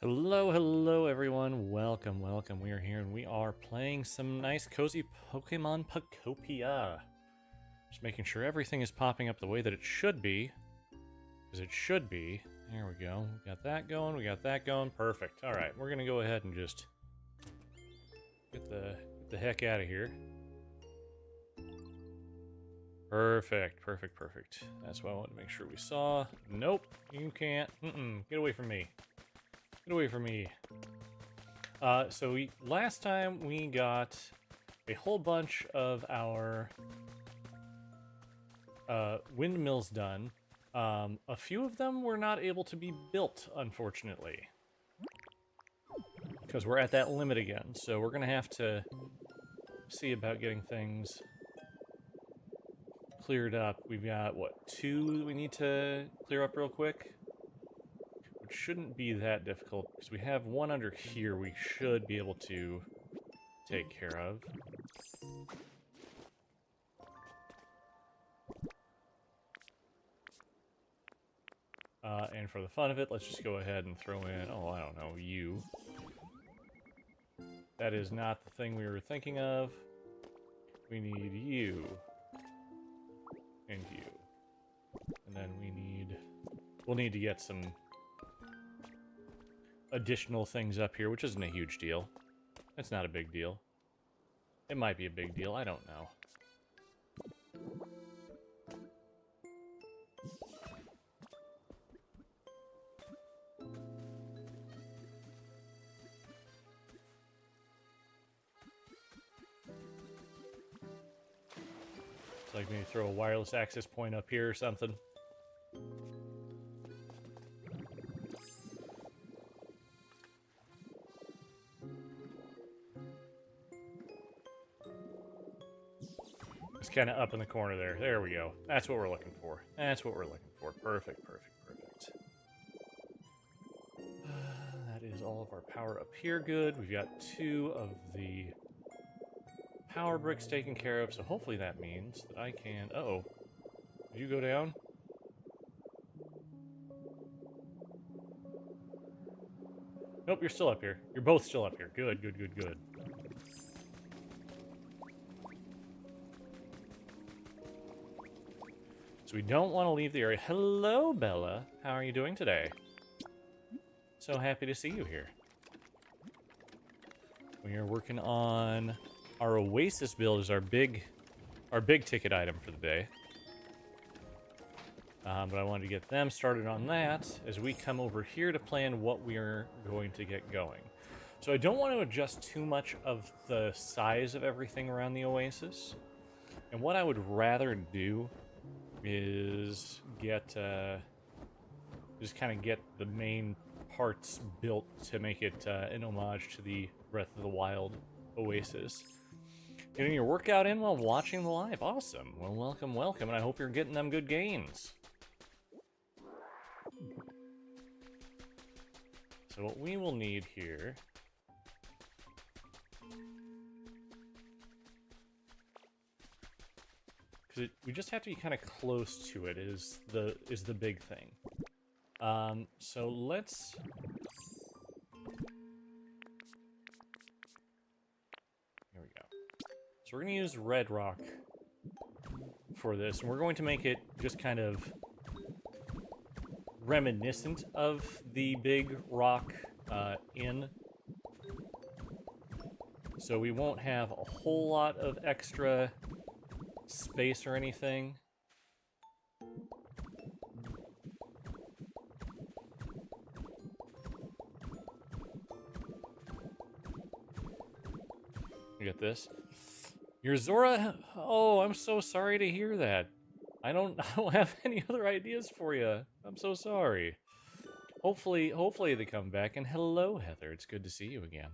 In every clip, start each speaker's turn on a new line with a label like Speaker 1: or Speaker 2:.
Speaker 1: Hello, hello everyone. Welcome, welcome. We are here and we are playing some nice cozy Pokemon Pokopia. Just making sure everything is popping up the way that it should be. Because it should be. There we go. We got that going, we got that going. Perfect. Alright, we're gonna go ahead and just get the heck out of here. Perfect, perfect, perfect. That's what I wanted to make sure we saw. Nope, you can't. Get away from me. Get away from me. Last time we got a whole bunch of our windmills done. A few of them were not able to be built, unfortunately. Because we're at that limit again, so we're going to have to see about getting things cleared up. We've got, what, 2 we need to clear up real quick? Which shouldn't be that difficult, because we have one under here we should be able to take care of. And for the fun of it, let's just go ahead and throw in, oh, I don't know, you. That is not the thing we were thinking of. We need you. And you. And then we'll need to get some additional things up here, which isn't a huge deal. It's not a big deal. It might be a big deal, I don't know. It's like maybe throw a wireless access point up here or something. Kind of up in the corner there. There we go. That's what we're looking for. That's what we're looking for. Perfect, perfect, perfect. That is all of our power up here good. We've got 2 of the power bricks taken care of, so hopefully that means that I can... Uh-oh. Did you go down? Nope, you're still up here. You're both still up here. Good, good, good, good. So we don't want to leave the area. Hello, Bella. How are you doing today? So happy to see you here. We are working on our Oasis build as our big ticket item for the day. But I wanted to get them started on that as we come over here to plan what we are going to get going. So I don't want to adjust too much of the size of everything around the Oasis. And what I would rather do is just kind of get the main parts built to make it an homage to the Breath of the Wild Oasis. Getting your workout in while watching the live. Awesome. Well, welcome, welcome, and I hope you're getting them good gains. So what we will need here... we just have to be kind of close to it is the big thing. So let's... Here we go. So we're going to use red rock for this, and we're going to make it just kind of reminiscent of the big rock inn. So we won't have a whole lot of extra space or anything. You get this? Your Zora? Oh, I'm so sorry to hear that. I don't have any other ideas for you. I'm so sorry. Hopefully they come back. And hello, Heather. It's good to see you again.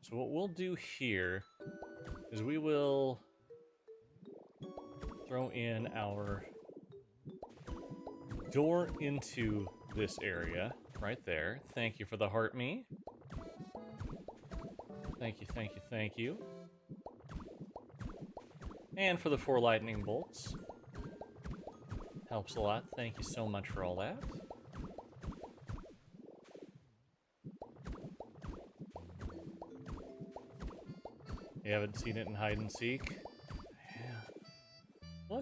Speaker 1: So what we'll do here is we will throw in our door into this area right there. Thank you for the heart me. Thank you, thank you, thank you. And for the 4 lightning bolts. Helps a lot. Thank you so much for all that. You haven't seen it in hide and seek? Yeah.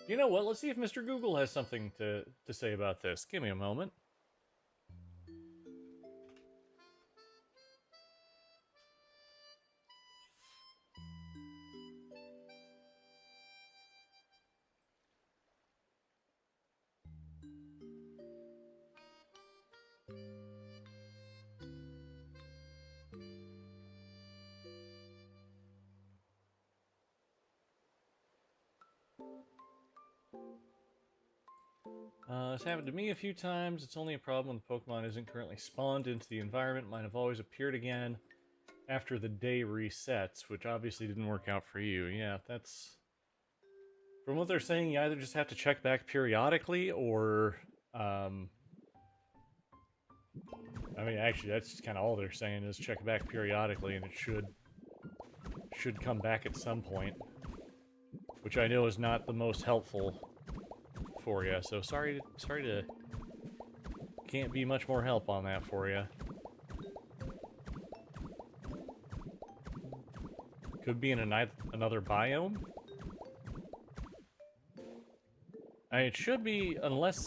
Speaker 1: You know what? Let's see if Mr. Google has something to say about this. Give me a moment. It's happened to me a few times. It's only a problem when the Pokemon isn't currently spawned into the environment. Mine have always appeared again after the day resets, which obviously didn't work out for you. Yeah, that's... From what they're saying, you either just have to check back periodically, or... I mean, actually, that's kind of all they're saying, is check back periodically, and it should come back at some point. Which I know is not the most helpful for you, so sorry to can't be much more help on that for you. Could be in another biome. It should be, unless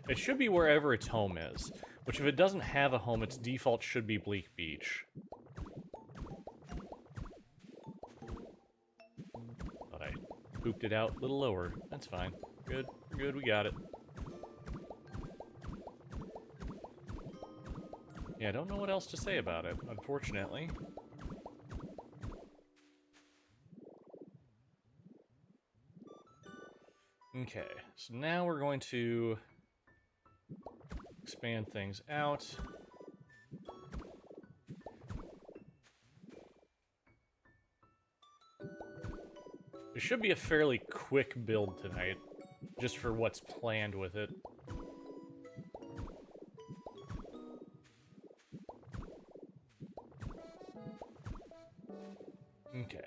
Speaker 1: it should be wherever its home is. Which, if it doesn't have a home, its default should be Bleak Beach. But I pooped it out a little lower. That's fine. Good. We're good. We got it. Yeah, I don't know what else to say about it, unfortunately. Okay, so now we're going to expand things out. It should be a fairly quick build tonight, just for what's planned with it. Okay.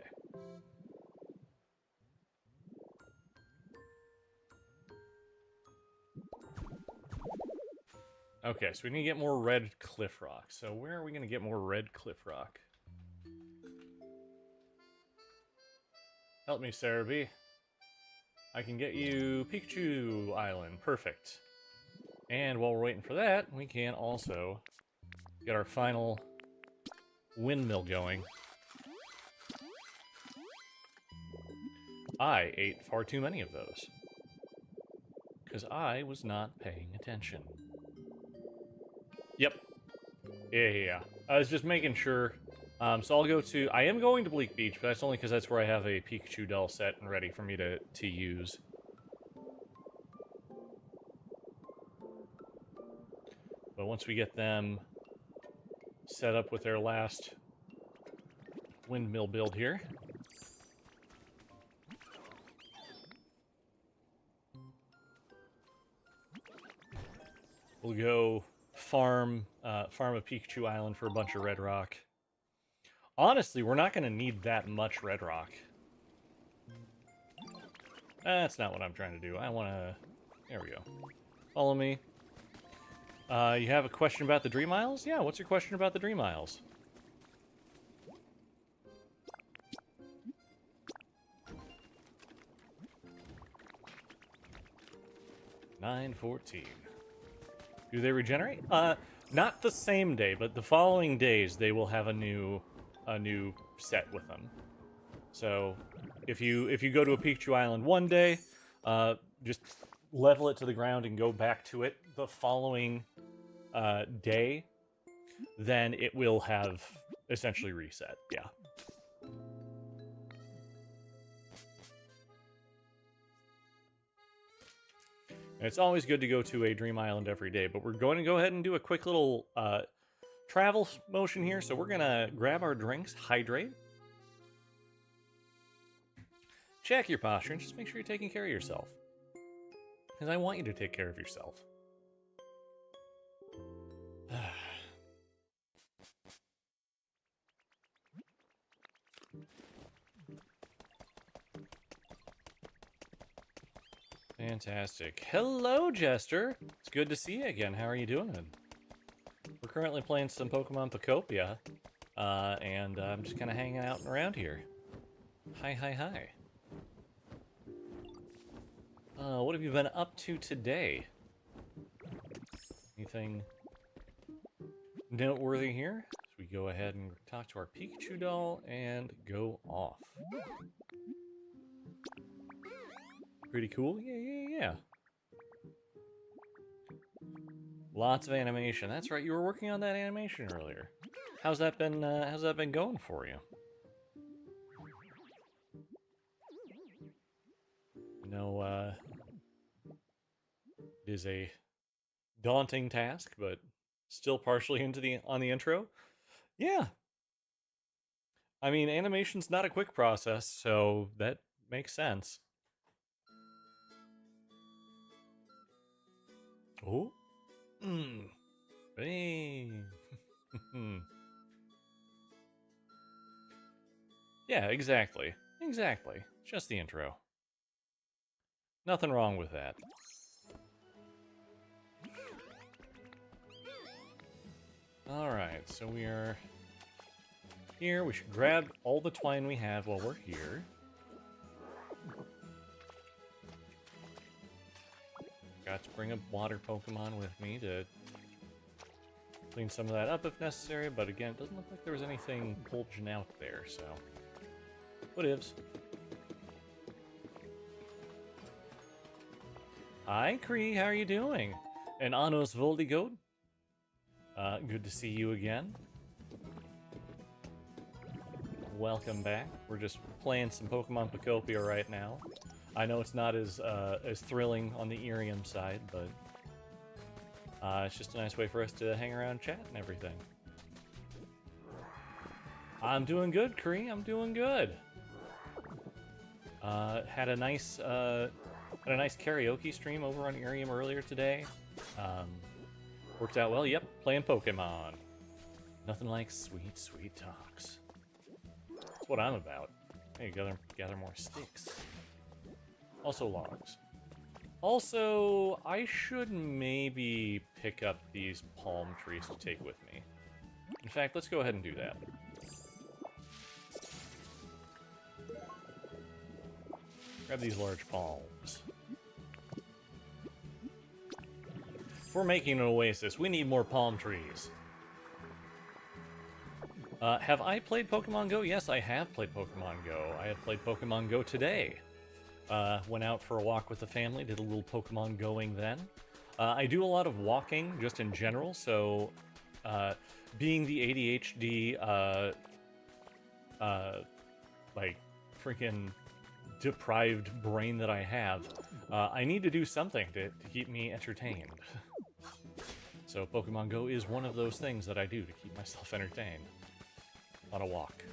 Speaker 1: Okay, so we need to get more red cliff rock. So where are we going to get more red cliff rock? Help me, Cerebi. I can get you Pikachu Island. Perfect. And while we're waiting for that, we can also get our final windmill going. I ate far too many of those. Because I was not paying attention. Yep. Yeah. I was just making sure. So I'll go to... I am going to Bleak Beach, but that's only because that's where I have a Pikachu doll set and ready for me to use. But once we get them set up with their last windmill build here... we'll go farm a Pikachu Island for a bunch of red rock. Honestly, we're not going to need that much red rock. That's not what I'm trying to do. I want to... There we go. Follow me. You have a question about the Dream Isles? Yeah, what's your question about the Dream Isles? $9.14. Do they regenerate? Not the same day, but the following days they will have a new set with them. So, if you go to a Pikachu Island one day, just level it to the ground and go back to it the following day, then it will have essentially reset. Yeah. And it's always good to go to a Dream Island every day, but we're going to go ahead and do a quick little travel motion here. So we're going to grab our drinks, hydrate, check your posture, and just make sure you're taking care of yourself. Because I want you to take care of yourself. Fantastic. Hello, Jester. It's good to see you again. How are you doing? We're currently playing some Pokemon Pokopia, and I'm just kind of hanging out around here. Hi, hi, hi. What have you been up to today? Anything noteworthy here? So we go ahead and talk to our Pikachu doll and go off. Pretty cool? Yeah. Lots of animation. That's right, you were working on that animation earlier. How's that been going for you? No, it is a daunting task, but still partially on the intro. Yeah. I mean, animation's not a quick process, so that makes sense. Oh. Hey. Yeah, exactly. Exactly. Just the intro. Nothing wrong with that. Alright, so we are here. We should grab all the twine we have while we're here. Got to bring a water Pokemon with me to clean some of that up if necessary, but again, it doesn't look like there was anything bulging out there, so whatevs. Hi, Kree, how are you doing? And Anos Voldigoat? Good to see you again. Welcome back. We're just playing some Pokemon Pokopia right now. I know it's not as thrilling on the Irium side, but it's just a nice way for us to hang around, chat, and everything. I'm doing good, Kree. I'm doing good. Had a nice karaoke stream over on Irium earlier today. Worked out well. Yep, playing Pokemon. Nothing like sweet, sweet talks. That's what I'm about. Hey, gather more sticks. Also logs. Also, I should maybe pick up these palm trees to take with me. In fact, let's go ahead and do that. Grab these large palms. If we're making an oasis, we need more palm trees. Have I played Pokemon Go? Yes, I have played Pokemon Go. I have played Pokemon Go today. Went out for a walk with the family, did a little Pokemon Going then. I do a lot of walking, just in general, so being the ADHD, like, freaking deprived brain that I have, I need to do something to keep me entertained. So Pokemon Go is one of those things that I do to keep myself entertained on a walk.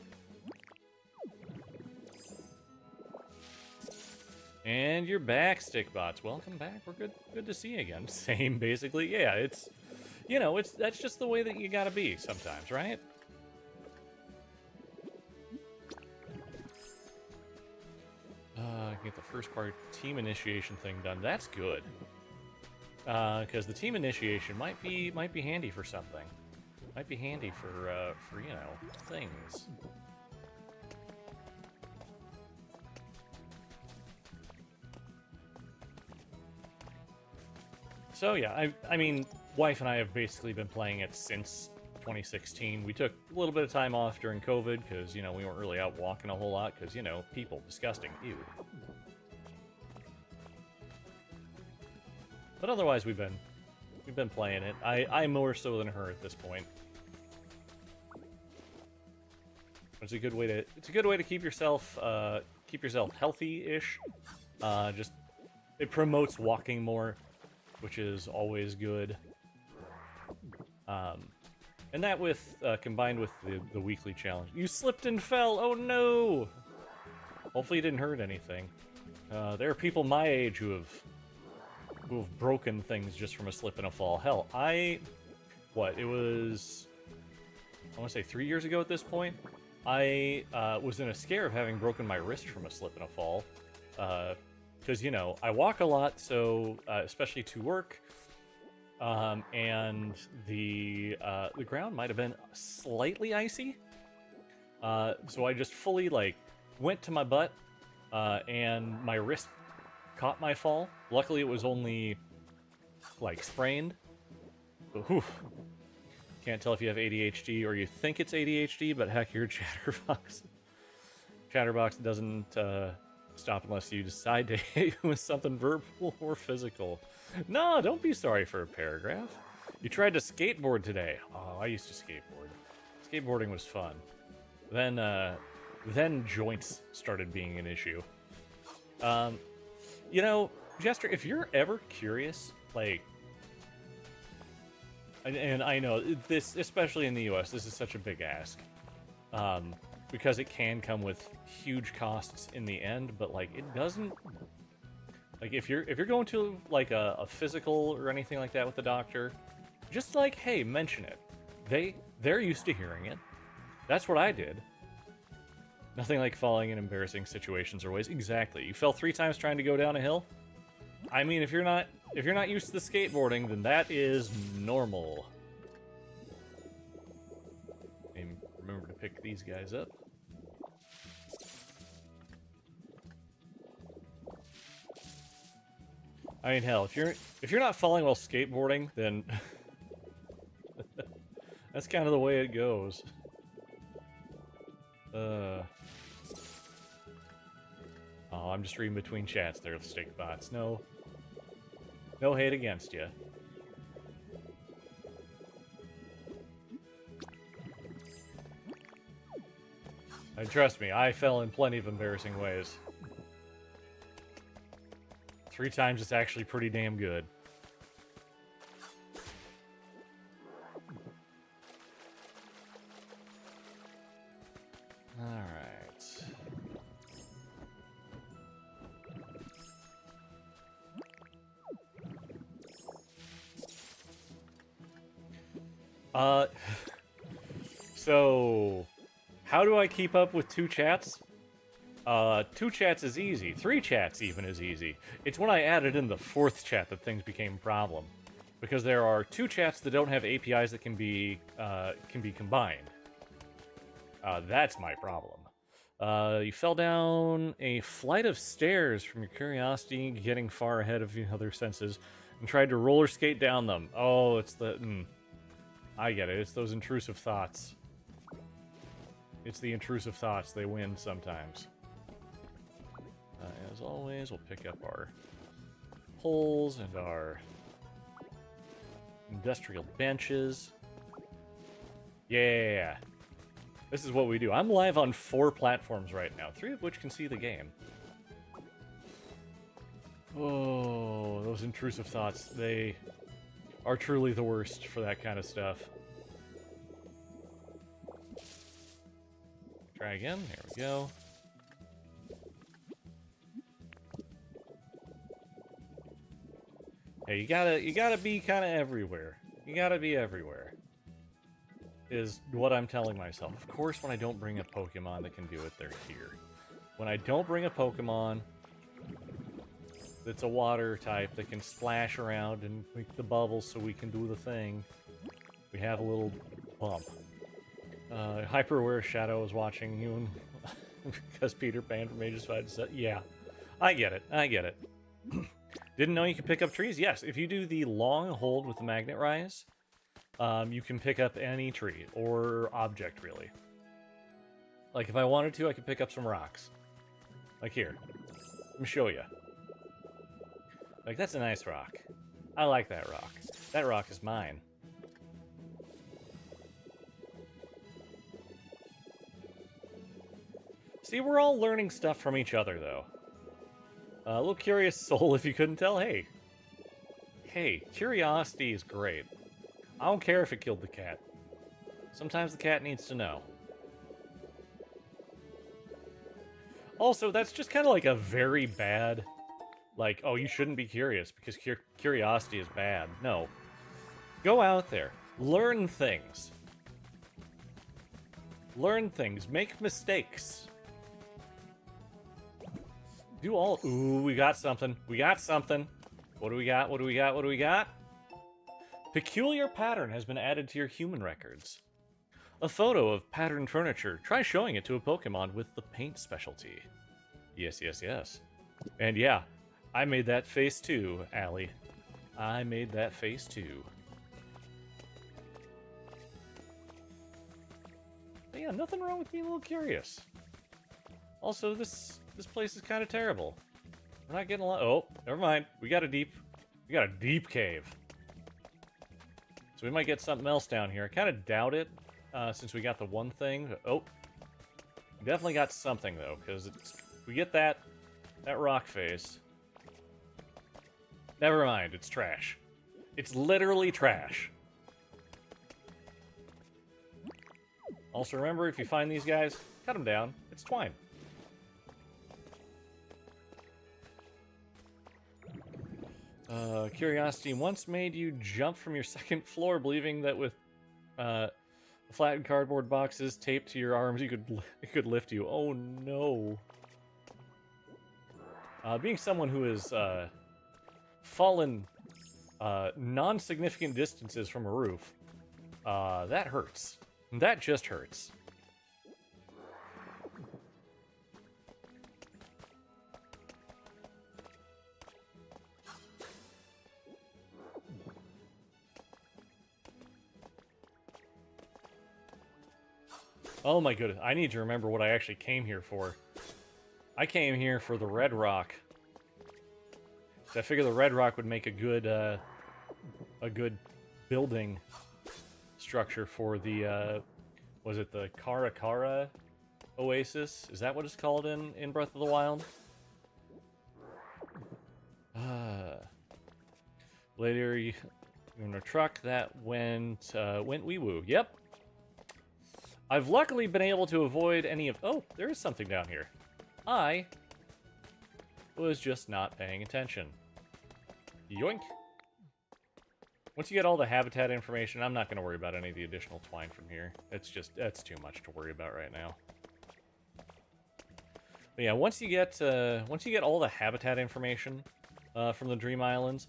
Speaker 1: And you're back, Stickbots. Welcome back. We're good to see you again. Same, basically. Yeah, it's, you know, that's just the way that you gotta be sometimes, right? Get the first part team initiation thing done. That's good. Because the team initiation might be handy for something. Might be handy for you know, things. So yeah, I mean, wife and I have basically been playing it since 2016. We took a little bit of time off during COVID because, you know, we weren't really out walking a whole lot because, you know, people, disgusting, ew. But otherwise, we've been playing it. I more so than her at this point. It's a good way to keep yourself healthy-ish. Just it promotes walking more, which is always good. And that with combined with the weekly challenge. You slipped and fell. Oh no! Hopefully you didn't hurt anything. There are people my age who have broken things just from a slip and a fall. Hell, it was, I want to say 3 years ago at this point, I was in a scare of having broken my wrist from a slip and a fall. because, you know, I walk a lot, so especially to work, and the ground might have been slightly icy. So I just fully, like, went to my butt, and my wrist caught my fall. Luckily, it was only, like, sprained. But, whew. Can't tell if you have ADHD or you think it's ADHD, but heck, you're a chatterbox. Chatterbox doesn't stop unless you decide to hit you with something verbal or physical. No, don't be sorry for a paragraph. You tried to skateboard today. Oh, I used to skateboard. Skateboarding was fun. Then joints started being an issue. You know, Jester, if you're ever curious, like, and I know this, especially in the US, this is such a big ask, because it can come with huge costs in the end. But like, it doesn't. Like, if you're going to like a physical or anything like that with the doctor, just like, hey, mention it. They're used to hearing it. That's what I did. Nothing like falling in embarrassing situations or ways. Exactly. You fell 3 times trying to go down a hill. I mean, if you're not used to the skateboarding, then that is normal. And remember to pick these guys up. I mean, hell, if you're not falling while skateboarding, then that's kind of the way it goes. Oh, I'm just reading between chats there, stick bots. No hate against you. Trust me, I fell in plenty of embarrassing ways. 3 times is actually pretty damn good. So, how do I keep up with 2 chats? 2 chats is easy. 3 chats even is easy. It's when I added in the 4th chat that things became a problem. Because there are 2 chats that don't have APIs that can be combined. That's my problem. You fell down a flight of stairs from your curiosity, getting far ahead of your other senses, and tried to roller skate down them. Oh, it's the... I get it. It's those intrusive thoughts. It's the intrusive thoughts. They win sometimes. As always, we'll pick up our poles and our industrial benches. Yeah. This is what we do. I'm live on 4 platforms right now, 3 of which can see the game. Oh, those intrusive thoughts. They are truly the worst for that kind of stuff. Try again. There we go. Hey, you gotta be kind of everywhere. You gotta be everywhere. Is what I'm telling myself. Of course, when I don't bring a Pokemon that can do it, they're here. When I don't bring a Pokemon that's a water type that can splash around and make the bubbles so we can do the thing, we have a little bump. Hyper-aware Shadow is watching you because Peter Pan from Ages 5 to 7. Yeah, I get it. Didn't know you could pick up trees? Yes, if you do the long hold with the Magnet Rise, you can pick up any tree, or object, really. Like, if I wanted to, I could pick up some rocks. Like here. Let me show you. Like, that's a nice rock. I like that rock. That rock is mine. See, we're all learning stuff from each other, though. A little curious soul, if you couldn't tell. Hey, curiosity is great. I don't care if it killed the cat. Sometimes the cat needs to know. Also, that's just kind of like a very bad... Like, oh, you shouldn't be curious because curiosity is bad. No. Go out there. Learn things. Learn things. Make mistakes. Do all... Ooh, we got something. We got something. What do we got? What do we got? What do we got? Peculiar pattern has been added to your human records. A photo of patterned furniture. Try showing it to a Pokemon with the paint specialty. Yes, yes, yes. And yeah, I made that face too, Allie. I made that face too. But yeah, nothing wrong with being a little curious. Also, this place is kind of terrible. We're not getting a lot. Oh, never mind. We got a deep cave. So we might get something else down here. I kind of doubt it, since we got the one thing. Oh, we definitely got something though, because we get that rock face. Never mind. It's trash. It's literally trash. Also, remember, if you find these guys, cut them down. It's twine. Curiosity once made you jump from your second floor, believing that with flattened cardboard boxes taped to your arms, it could lift you. Oh no! Being someone who has fallen non-significant distances from a roof, that hurts. That just hurts. Oh my goodness, I need to remember what I actually came here for. I came here for the red rock. So I figured the red rock would make a good building structure for the, was it the Karakara Oasis? Is that what it's called in Breath of the Wild? Later, in a truck that went wee-woo. Yep. I've luckily been able to avoid any of... Oh, there is something down here. I was just not paying attention. Yoink. Once you get all the habitat information, I'm not going to worry about any of the additional twine from here. That's too much to worry about right now. But yeah, once you get all the habitat information from the Dream Islands,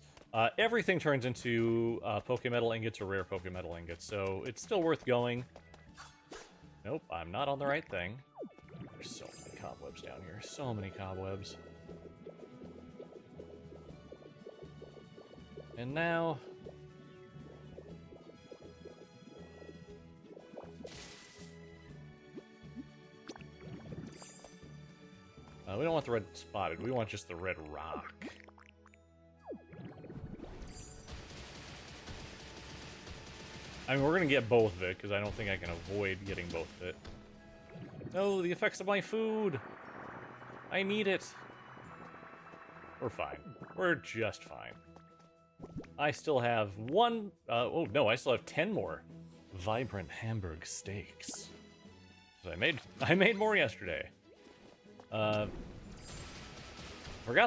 Speaker 1: everything turns into Pokemetal ingots or rare Pokemetal ingots, so it's still worth going. Nope, I'm not on the right thing. There's so many cobwebs down here. So many cobwebs. And now... we don't want the red spotted. We want just the red rock. I mean, we're going to get both of it, because I don't think I can avoid getting both of it. No, the effects of my food! I need it! We're fine. We're just fine. I still have one... oh, no, I still have 10 more vibrant Hamburg steaks. I made more yesterday. Forgot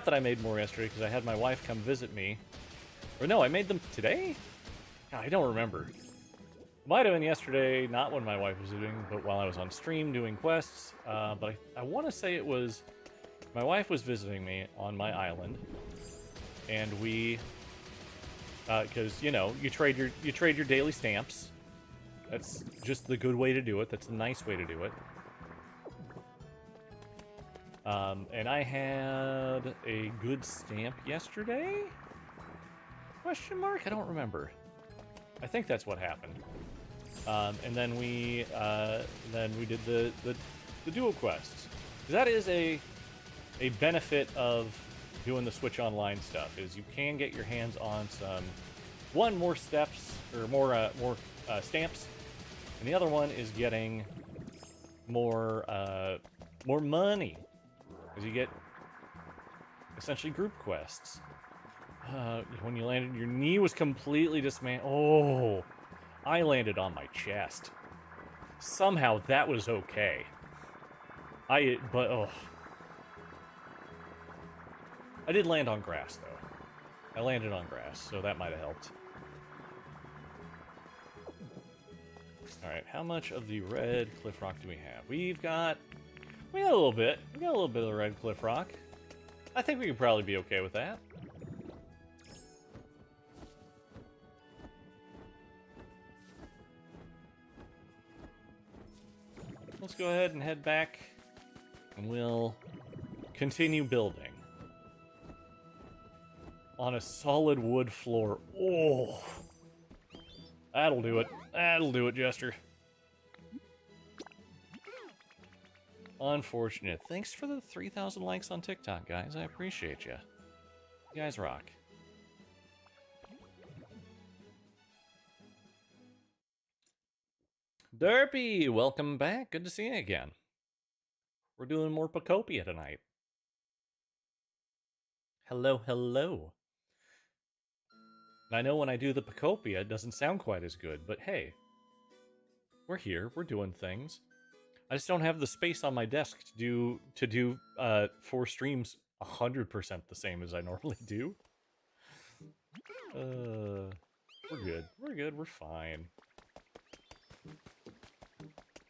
Speaker 1: that I made more yesterday, because I had my wife come visit me. Or no, I made them today? God, I don't remember. Might have been yesterday, not when my wife was visiting, but while I was on stream doing quests. But I want to say it was... My wife was visiting me on my island, and we... because, you know, you trade your daily stamps. That's just the good way to do it. That's the nice way to do it. And I had a good stamp yesterday? Question mark? I don't remember. I think that's what happened. And then we did the duo quests. That is a benefit of doing the Switch Online stuff, is you can get your hands on some more steps or more stamps, and the other one is getting more money, because you get essentially group quests. When you landed, your knee was completely dismantled. Oh, I landed on my chest. Somehow that was okay. But oh. I did land on grass, though. I landed on grass, so that might have helped. Alright, how much of the red cliff rock do we have? We got a little bit. We got a little bit of the red cliff rock. I think we could probably be okay with that. Let's go ahead and head back, and we'll continue building. On a solid wood floor. Oh! That'll do it. That'll do it, Jester. Unfortunate. Thanks for the 3,000 likes on TikTok, guys. I appreciate you. You guys rock. Derpy, welcome back. Good to see you again. We're doing more Pokopia tonight. Hello, hello. I know when I do the Pokopia, it doesn't sound quite as good, but hey, we're here. We're doing things. I just don't have the space on my desk to do 4 streams 100% the same as I normally do. We're good. We're good. We're fine.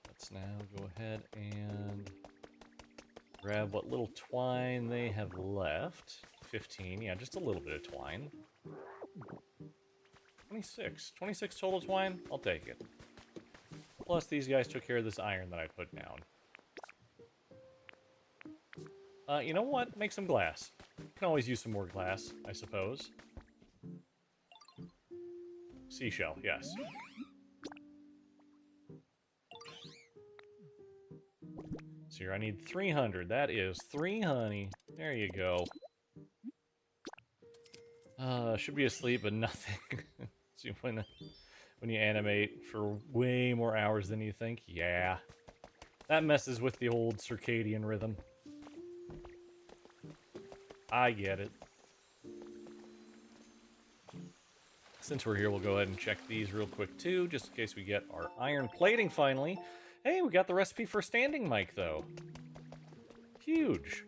Speaker 1: Let's now go ahead and grab what little twine they have left. 15, yeah, just a little bit of twine. 26. 26 total twine? I'll take it. Plus, these guys took care of this iron that I put down. You know what? Make some glass. Can always use some more glass, I suppose. Seashell, yes. So here, I need 300. That is 3 honey. There you go. Should be asleep, but nothing. See, when you animate for way more hours than you think, yeah. That messes with the old circadian rhythm. I get it. Since we're here, we'll go ahead and check these real quick, too, just in case we get our iron plating finally. Hey, we got the recipe for standing mic, though. Huge.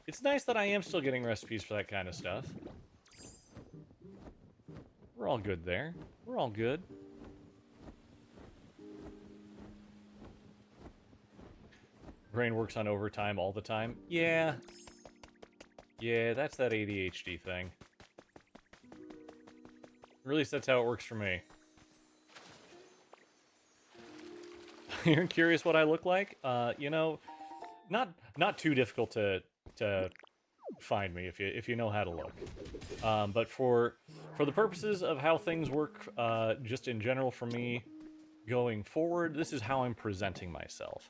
Speaker 1: It's nice that I am still getting recipes for that kind of stuff. We're all good there. We're all good. Brain works on overtime all the time. Yeah. Yeah, that's that ADHD thing. Or at least that's how it works for me. You're curious what I look like? You know, not too difficult to find me if you know how to look. But for the purposes of how things work, just in general for me going forward, this is how I'm presenting myself.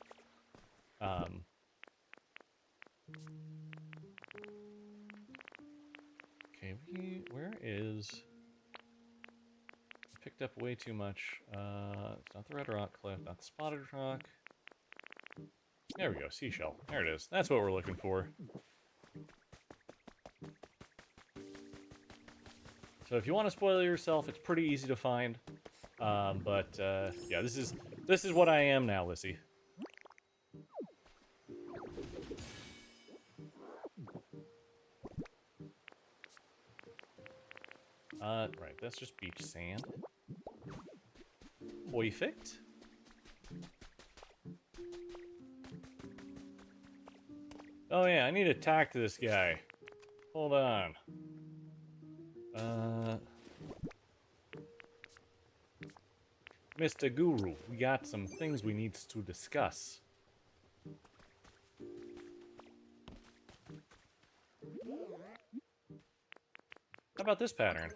Speaker 1: Okay, where is... Picked up way too much. It's not the red rock cliff, not the spotted rock. There we go, seashell. There it is. That's what we're looking for. So if you want to spoil yourself, it's pretty easy to find. Yeah, this is what I am now, Lissy. Right, that's just beach sand. Perfect. Oh yeah, I need to talk to this guy. Hold on. Mr. Guru, we got some things we need to discuss. How about this pattern?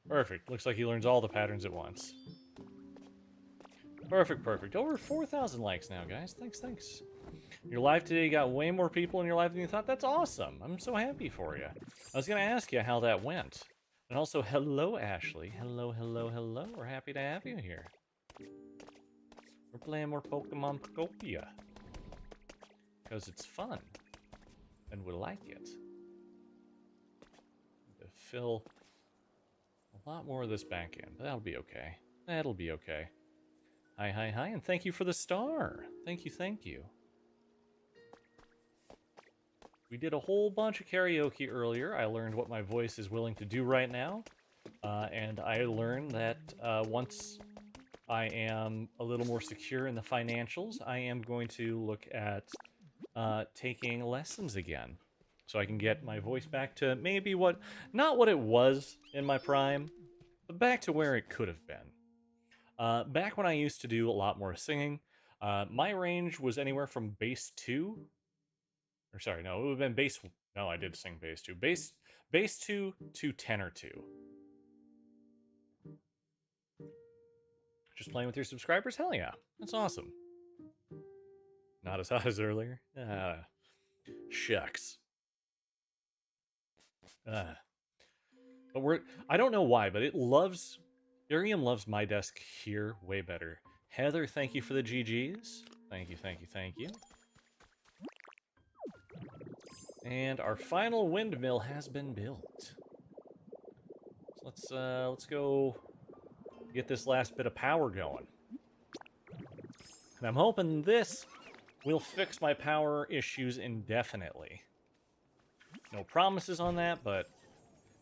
Speaker 1: Perfect. Looks like he learns all the patterns at once. Perfect, perfect. Over 4,000 likes now, guys. Thanks, thanks. Your live today got way more people in your live than you thought. That's awesome. I'm so happy for you. I was going to ask you how that went. And also, hello, Ashley. Hello, hello, hello. We're happy to have you here. We're playing more Pokemon Pokopia. Because it's fun. And we like it. To fill a lot more of this back in. But that'll be okay. That'll be okay. Hi, hi, hi. And thank you for the star. Thank you, thank you. We did a whole bunch of karaoke earlier. I learned what my voice is willing to do right now. And I learned that once I am a little more secure in the financials, I am going to look at taking lessons again. So I can get my voice back to maybe not what it was in my prime, but back to where it could have been. Back when I used to do a lot more singing, my range was anywhere from bass 2, or sorry, no, it would have been bass, no, I did sing bass 2, bass 2 to tenor 2. Just playing with your subscribers? Hell yeah, that's awesome. Not as hot as earlier? Shucks. But I don't know why, but Irium loves my desk here way better. Heather, thank you for the GGs. Thank you, thank you, thank you. And our final windmill has been built. So let's go get this last bit of power going. And I'm hoping this will fix my power issues indefinitely. No promises on that, but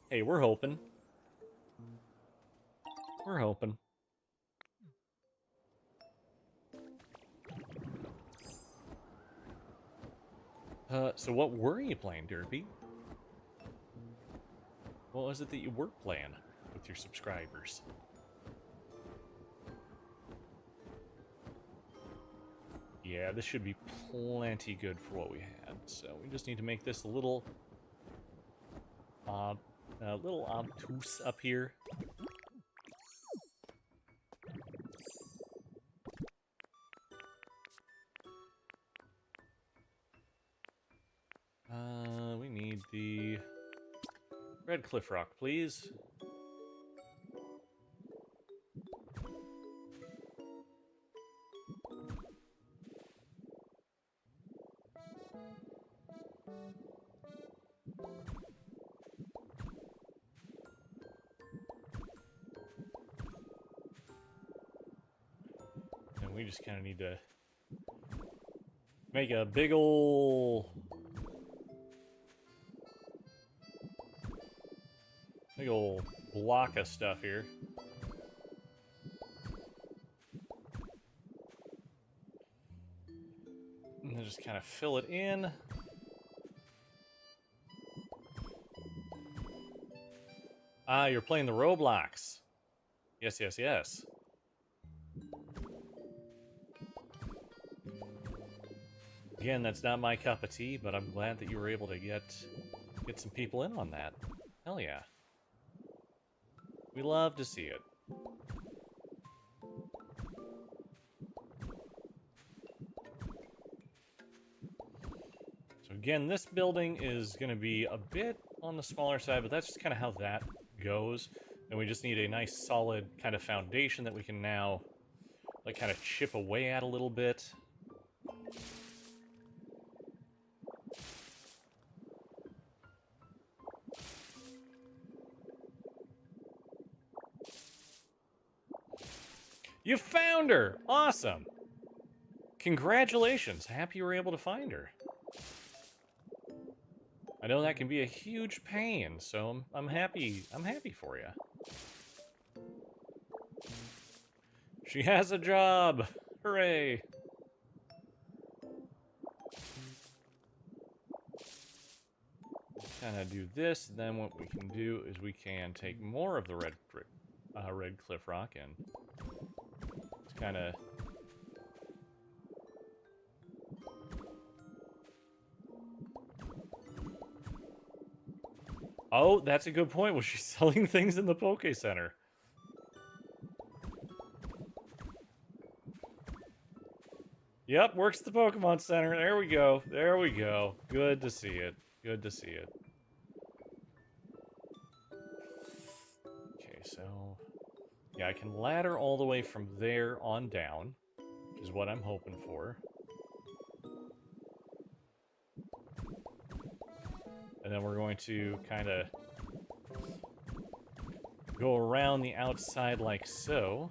Speaker 1: hey, we're hoping. We're hoping. So what were you playing, Derpy? What was it that you were playing with your subscribers? Yeah, this should be plenty good for what we had. So we just need to make this a little obtuse up here. We need the red cliff rock, please. And we just kind of need to make a big ol' block of stuff here. And then just kind of fill it in. Ah, you're playing the Roblox. Yes, yes, yes. Again, that's not my cup of tea, but I'm glad that you were able to get some people in on that. Hell yeah. We love to see it. So again, this building is going to be a bit on the smaller side, but that's just kind of how that goes. And we just need a nice solid kind of foundation that we can now like kind of chip away at a little bit. You found her! Awesome! Congratulations! Happy you were able to find her. I know that can be a huge pain, so I'm happy for you. She has a job! Hooray! Kind of do this, then what we can do is we can take more of the red cliff rock and it's kind of oh, that's a good point. Was she selling things in the Poke Center? Yep, works at the Pokemon Center. There we go. There we go. Good to see it. Good to see it. Okay, so yeah, I can ladder all the way from there on down, which is what I'm hoping for. And then we're going to kind of go around the outside like so.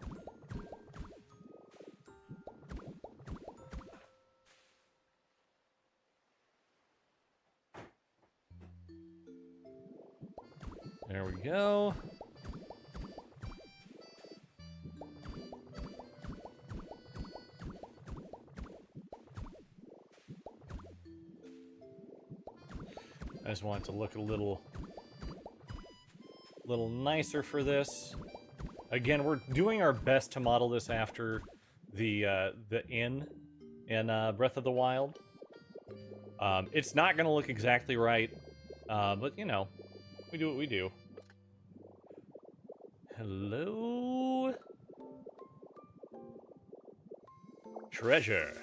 Speaker 1: There we go. I just want it to look a little nicer for this. Again, we're doing our best to model this after the inn in Breath of the Wild. It's not going to look exactly right, but, you know, we do what we do. Hello? Treasure.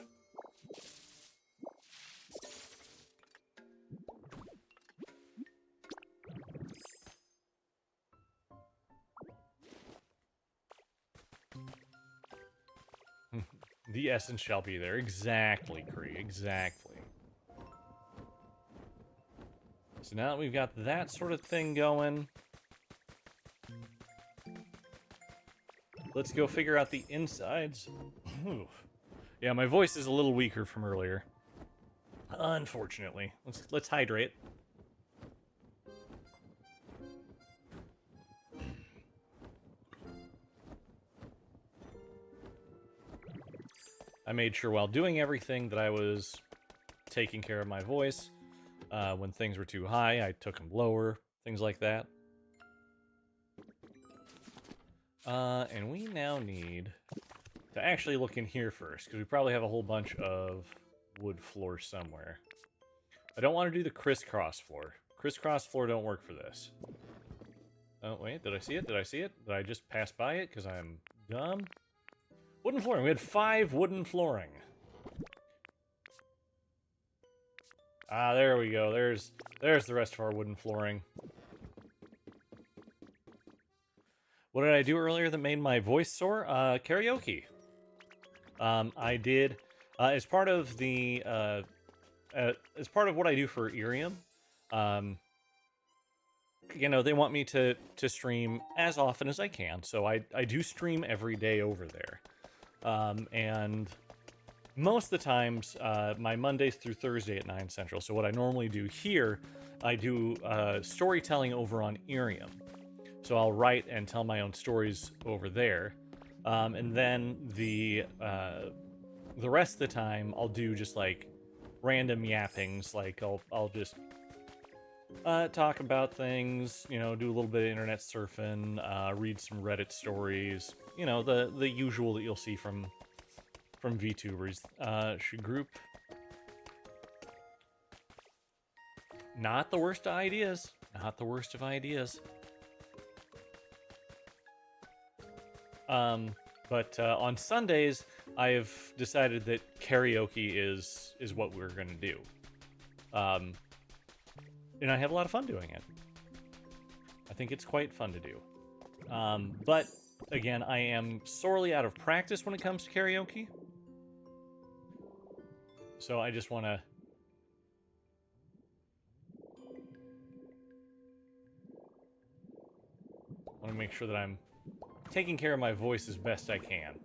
Speaker 1: The essence shall be there. Exactly, Kree. Exactly. So now that we've got that sort of thing going, let's go figure out the insides. Yeah, my voice is a little weaker from earlier. Unfortunately. Let's hydrate. I made sure while doing everything that I was taking care of my voice. When things were too high, I took them lower, things like that. And we now need to actually look in here first, because we probably have a whole bunch of wood floor somewhere. I don't want to do the crisscross floor. Crisscross floor don't work for this. Oh, wait, did I see it? Did I see it? Did I just pass by it because I'm dumb? Wooden flooring. We had 5 wooden flooring. Ah, there we go. There's the rest of our wooden flooring. What did I do earlier that made my voice sore? Karaoke. I did, as part of the, as part of what I do for Irium, you know, they want me to stream as often as I can, so I do stream every day over there. And most of the times, my Mondays through Thursday at 9 Central. So what I normally do here, I do storytelling over on Irium. So I'll write and tell my own stories over there. And then the rest of the time, I'll do just like random yappings. Like I'll just talk about things, you know, do a little bit of internet surfing, read some Reddit stories, you know, the usual that you'll see from VTubers. Should group. Not the worst of ideas. Not the worst of ideas. But on Sundays, I've decided that karaoke is what we're gonna do. And I have a lot of fun doing it. I think it's quite fun to do. But again, I am sorely out of practice when it comes to karaoke. So I just want to make sure that I'm taking care of my voice as best I can.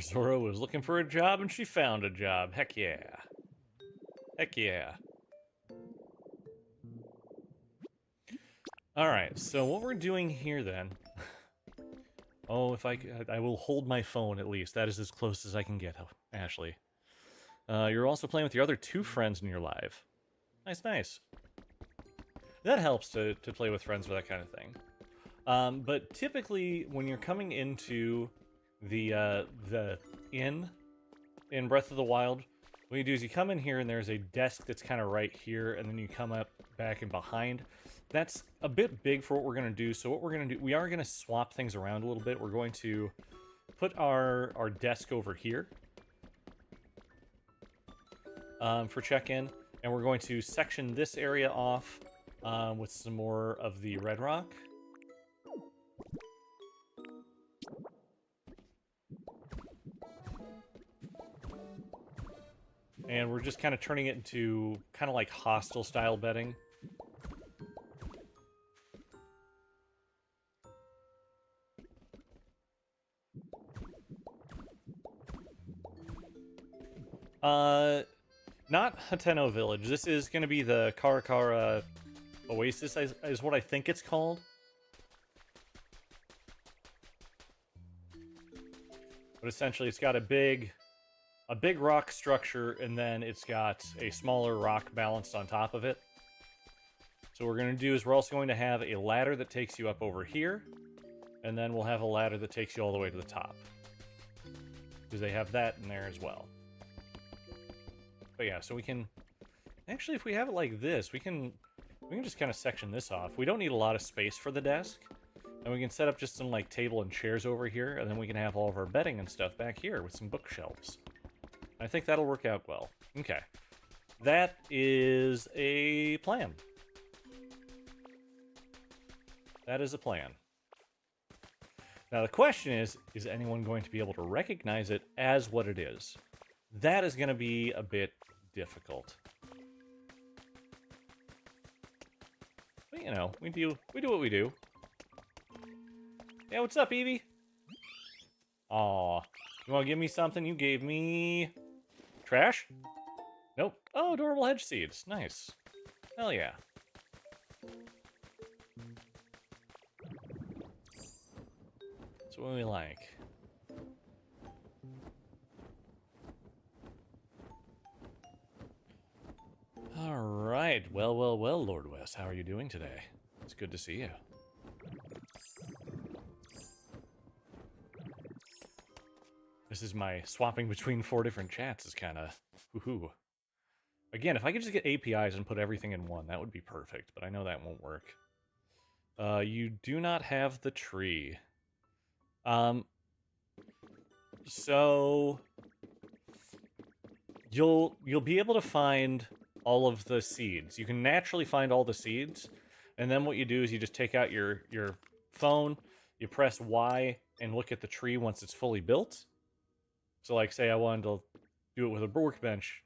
Speaker 1: Zora was looking for a job and she found a job. Heck yeah. Heck yeah. Alright, so what we're doing here then... Oh, if I will hold my phone at least. That is as close as I can get, Ashley. You're also playing with your other 2 friends in your live. Nice, nice. That helps to play with friends for that kind of thing. But typically, when you're coming into the inn in Breath of the Wild, what you do is you come in here and there's a desk that's kind of right here, and then you come up back and behind. That's a bit big for what we're going to do, so what we're going to do, we are going to swap things around a little bit. We're going to put our desk over here for check-in, and we're going to section this area off with some more of the red rock. And we're just kind of turning it into kind of like hostel-style bedding. Not Hateno Village. This is going to be the Karakara Oasis, is what I think it's called. But essentially, it's got a big rock structure, and then it's got a smaller rock balanced on top of it. So what we're going to do is we're also going to have a ladder that takes you up over here, and then we'll have a ladder that takes you all the way to the top. Because they have that in there as well. But yeah, so we can... Actually, if we have it like this, we can just kind of section this off. We don't need a lot of space for the desk. And we can set up just some like table and chairs over here, and then we can have all of our bedding and stuff back here with some bookshelves. I think that'll work out well. Okay. That is a plan. That is a plan. Now the question is anyone going to be able to recognize it as what it is? That is going to be a bit difficult. But you know, we do what we do. Yeah, what's up, Evie? Aw, you want to give me something? You gave me trash? Nope. Oh, adorable hedge seeds. Nice. Hell yeah. That's what we like. All right. Well, Lord West. How are you doing today? It's good to see you. This is my swapping between 4 different chats is kind of woohoo. Again, if I could just get APIs and put everything in one, that would be perfect, but I know that won't work. You do not have the tree. So you'll be able to find all of the seeds. You can naturally find all the seeds, and then what you do is you just take out your phone, you press Y, and look at the tree once it's fully built. So like, say I wanted to do it with a workbench,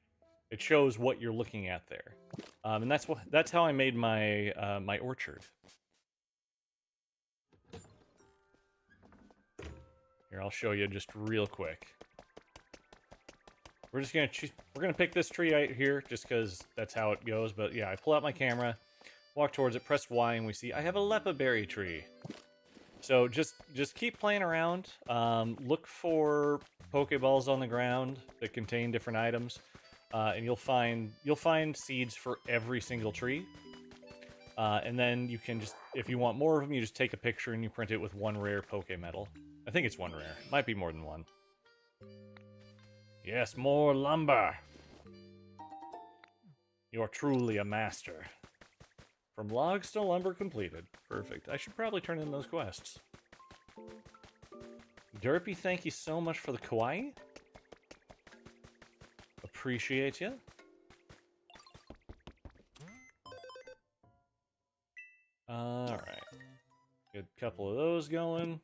Speaker 1: it shows what you're looking at there. And that's how I made my my orchard. Here, I'll show you just real quick. We're gonna pick this tree out here just because that's how it goes. But yeah, I pull out my camera, walk towards it, press Y, and we see I have a lepa berry tree. So just keep playing around. Look for Pokeballs on the ground that contain different items, and you'll find seeds for every single tree. And then you can just, if you want more of them, you just take a picture and you print it with 1 rare Poke Medal. I think it's 1 rare. Might be more than 1. Yes, more lumber. You're truly a master. From logs to lumber completed. Perfect. I should probably turn in those quests. Derpy, thank you so much for the kawaii. Appreciate you. Alright. Good couple of those going.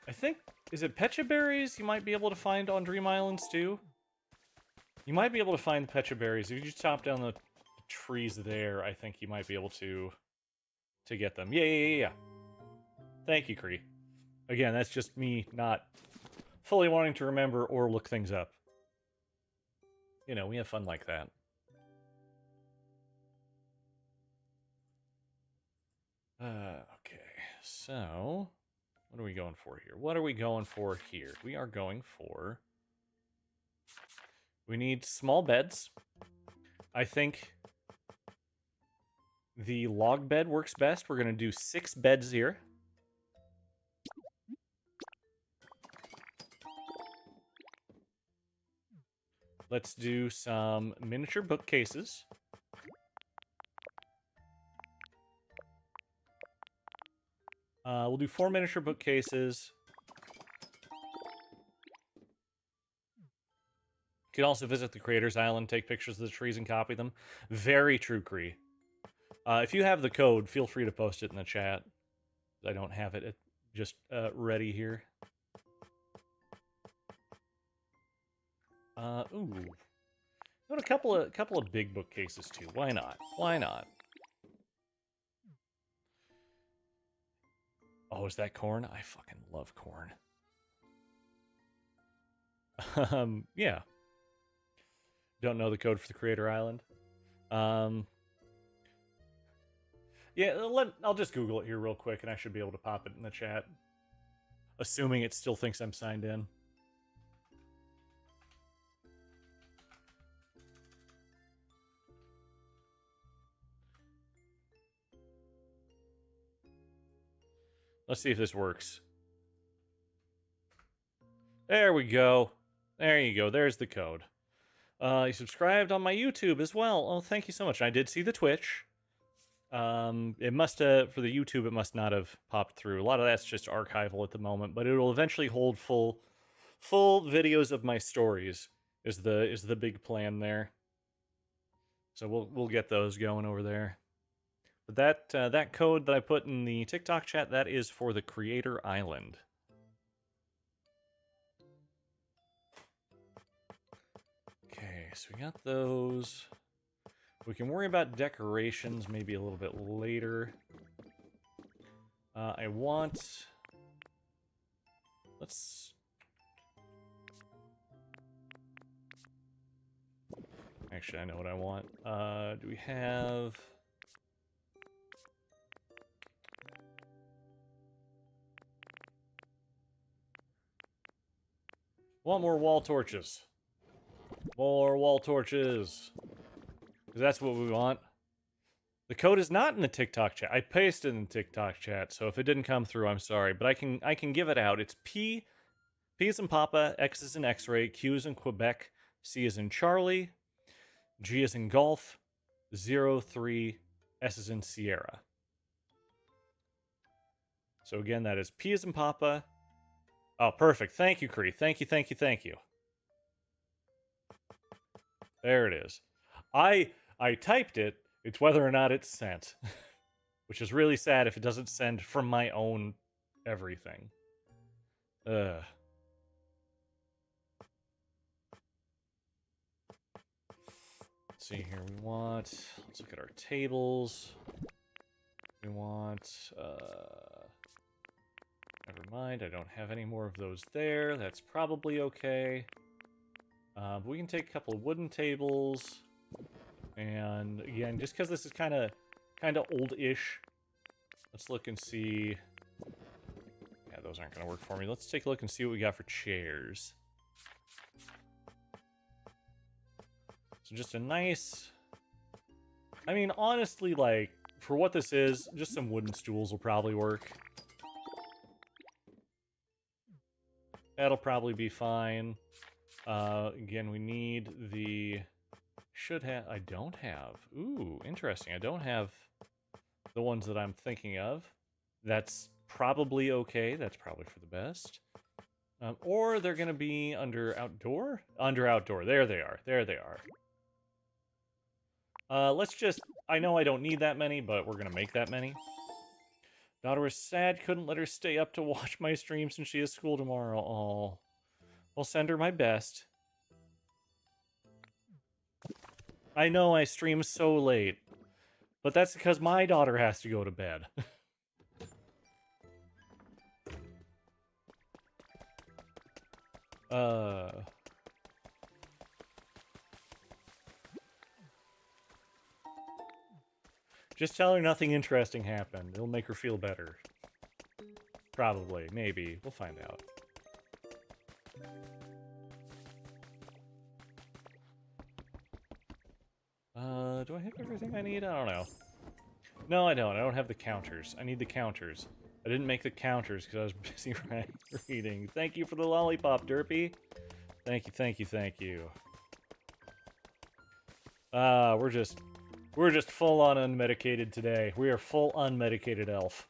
Speaker 1: I think, is it Pecha Berries you might be able to find on Dream Islands too? You might be able to find the Pecha Berries. If you just chop down the trees there, I think you might be able to get them. Yeah. Thank you, Kree. Again, that's just me not fully wanting to remember or look things up. You know, we have fun like that. Okay, so... what are we going for here? What are we going for here? We are going for... we need small beds. I think the log bed works best. We're going to do 6 beds here. Let's do some miniature bookcases. We'll do 4 miniature bookcases. You can also visit the Creator's Island, take pictures of the trees, and copy them. Very true, Kree. If you have the code, feel free to post it in the chat. I don't have it just ready here. Ooh. Got a couple of big bookcases too. Why not? Why not? Oh, Oh, is that corn? I fucking love corn. Yeah. Don't know the code for the Creator Island. Yeah, I'll just Google it here real quick, and I should be able to pop it in the chat. Assuming it still thinks I'm signed in. Let's see if this works. There we go. There you go. There's the code. You subscribed on my YouTube as well. Oh, thank you so much. I did see the Twitch. It must have, for the YouTube, it must not have popped through. A lot of that's just archival at the moment, but it will eventually hold full videos of my stories. Is the big plan there? So we'll get those going over there. But that code that I put in the TikTok chat, that is for the Creator Island. Okay, so we got those. We can worry about decorations maybe a little bit later. I want... Let's... Actually, I know what I want. Do we have... Want more wall torches. More wall torches. Because that's what we want. The code is not in the TikTok chat. I pasted it in the TikTok chat, so if it didn't come through, I'm sorry. But I can give it out. It's P is in Papa, X is in X-ray, Q is in Quebec, C is in Charlie, G is in Golf, 03, S is in Sierra. So again, that is P is in Papa. Oh, perfect. Thank you, Cree. Thank you, thank you, thank you. There it is. I typed it. It's whether or not it's sent. Which is really sad if it doesn't send from my own everything. Let's see here. Let's look at our tables. We want, never mind. I don't have any more of those there. That's probably okay. But we can take a couple of wooden tables. And again, just because this is kind of old-ish, let's look and see. Yeah, those aren't going to work for me. Let's take a look and see what we got for chairs. So just a nice... I mean, honestly, like, for what this is, just some wooden stools will probably work. That'll probably be fine. Again, we need the... I don't have. Ooh, interesting. I don't have the ones that I'm thinking of. That's probably okay. That's probably for the best. Or they're going to be under outdoor? Under outdoor. There they are. There they are. Let's just... I know I don't need that many, but we're going to make that many. Daughter was sad. Couldn't let her stay up to watch my stream since she has school tomorrow. Oh. I'll send her my best. I know I stream so late, but that's because my daughter has to go to bed. Just tell her nothing interesting happened. It'll make her feel better. Probably. Maybe. We'll find out. Do I have everything I need? I don't know. No, I don't. I don't have the counters. I need the counters. I didn't make the counters because I was busy reading. Thank you for the lollipop, Derpy. Thank you, thank you, thank you. We're just full on unmedicated today. We are full unmedicated elf.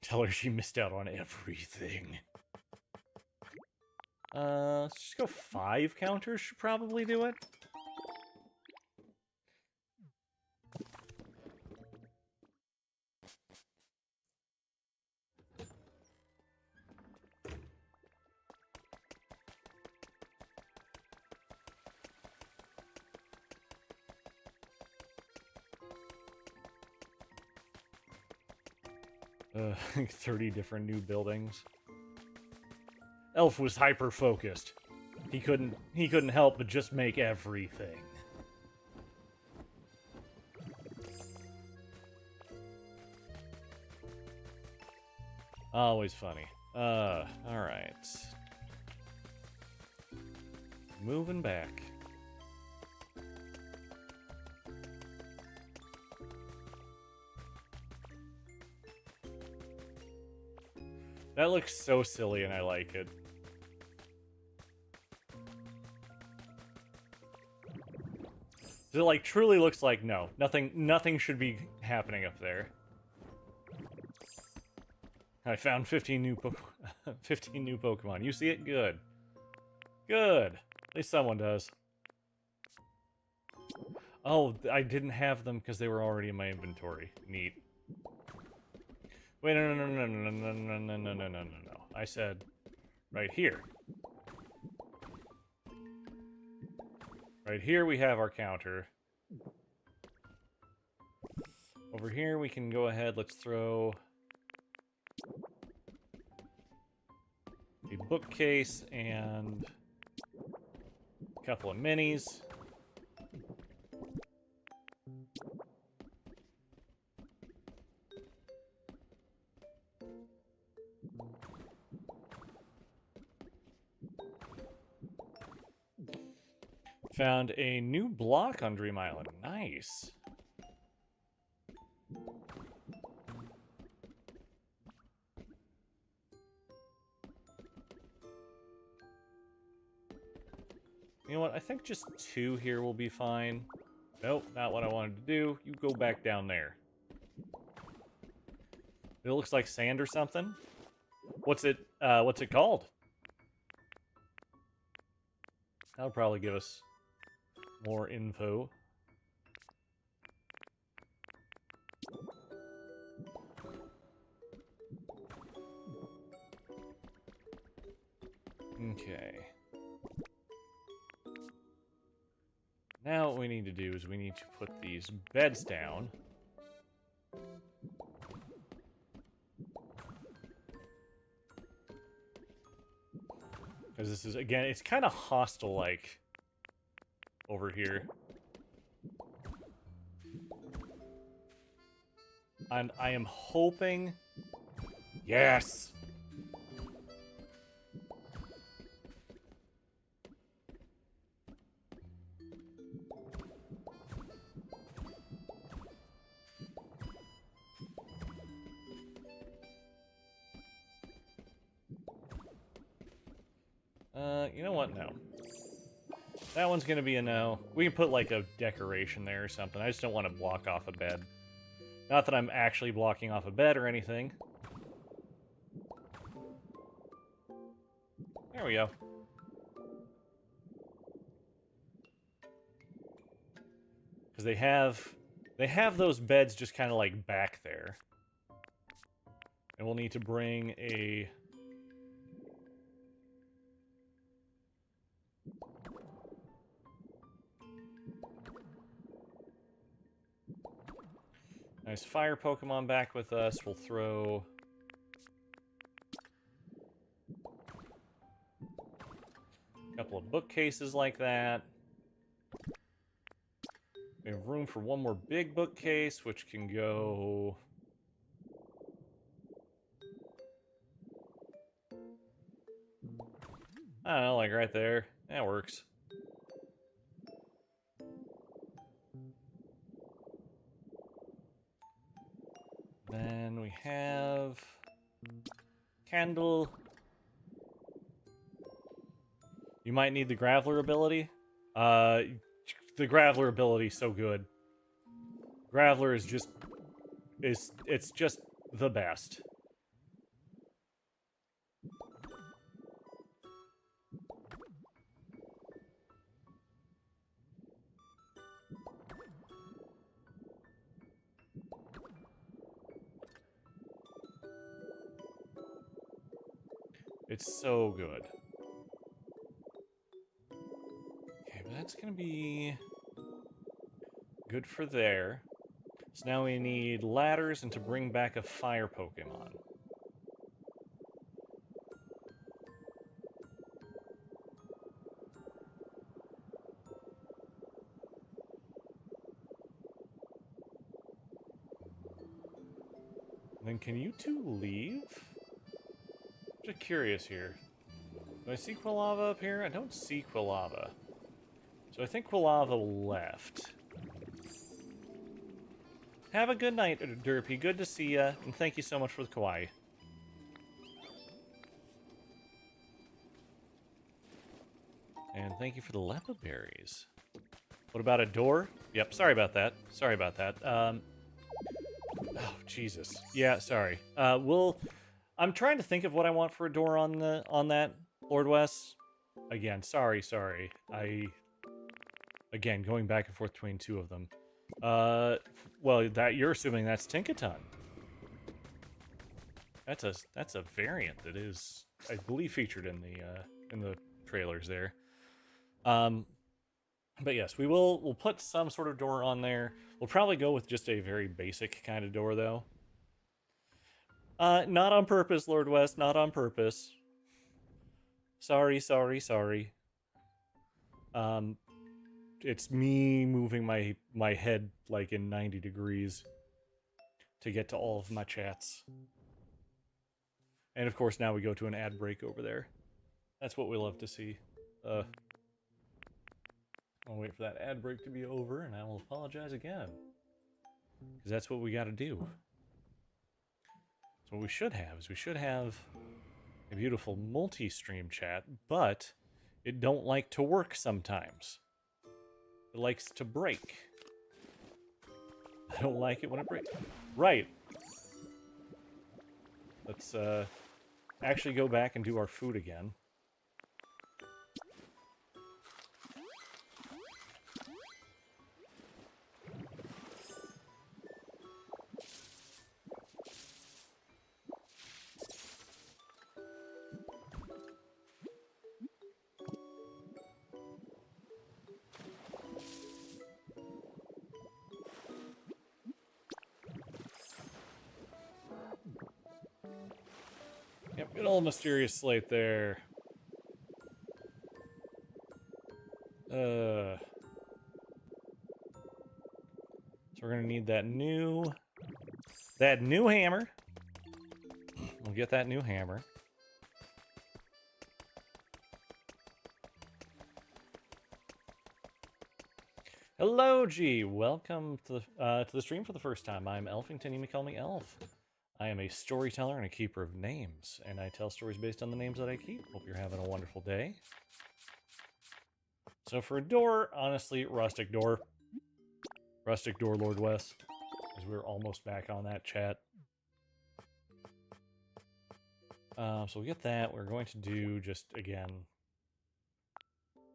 Speaker 1: Tell her she missed out on everything. Let's just go 5 counters should probably do it. 30 different new buildings. Elf was hyper-focused. He couldn't help but just make everything. Always funny. Alright. Moving back. That looks so silly and I like it. It like truly looks like no. Nothing should be happening up there. I found 15 new 15 new Pokemon. You see it? Good. Good. At least someone does. Oh, I didn't have them because they were already in my inventory. Neat. Wait, no. I said right here. Right here we have our counter. Over here we can go ahead, let's throw a bookcase and a couple of minis. Found a new block on Dream Island. Nice. You know what? I think just 2 here will be fine. Nope, not what I wanted to do. You go back down there. It looks like sand or something. What's it called? That'll probably give us more info. Okay. Now what we need to do is we need to put these beds down. Because this is, again, it's kind of hostile-like over here. And I am hoping... Yes! You know what? No. That one's gonna be a no. We can put, like, a decoration there or something. I just don't want to block off a bed. Not that I'm actually blocking off a bed or anything. There we go. Because they have those beds just kind of, like, back there. And we'll need to bring a... nice fire Pokemon back with us. We'll throw... a couple of bookcases like that. We have room for one more big bookcase, which can go... I don't know, like right there. That works. Then we have... Candle. You might need the Graveler ability. The Graveler ability is so good. Graveler is just... it's just the best. It's so good. Okay, but that's gonna be good for there. So now we need ladders and to bring back a fire Pokemon. And then can you two leave? I'm just curious here. Do I see Quilava up here? I don't see Quilava. So I think Quilava left. Have a good night, Derpy. Good to see ya, and thank you so much for the kawaii. And thank you for the Lepa berries. What about a door? Yep, sorry about that. Sorry about that. Oh, Jesus. Yeah, sorry. I'm trying to think of what I want for a door on that, Lord Wes. Again, sorry. Again, going back and forth between two of them. Well, you're assuming that's Tinkaton. That's a variant that is, I believe, featured in the trailers there. But yes, we'll put some sort of door on there. We'll probably go with just a very basic kind of door, though. Not on purpose, Lord West, not on purpose. Sorry. It's me moving my head like in 90 degrees to get to all of my chats. And of course, now we go to an ad break over there. That's what we love to see. I'll wait for that ad break to be over, and I will apologize again. Because that's what we gotta do. So what we should have is a beautiful multi-stream chat, but it don't like to work sometimes. It likes to break. I don't like it when it breaks. Right. Let's actually go back and do our food again. Yep, good old mysterious slate there. So we're gonna need that new hammer. We'll get that new hammer. Hello, G. Welcome to the stream for the first time. I'm Elfington. You may call me Elf. I am a storyteller and a keeper of names, and I tell stories based on the names that I keep. Hope you're having a wonderful day. So for a door, honestly, rustic door. Rustic door, Lord Wes. Because we're almost back on that chat. So we'll get that. We're going to do just, again...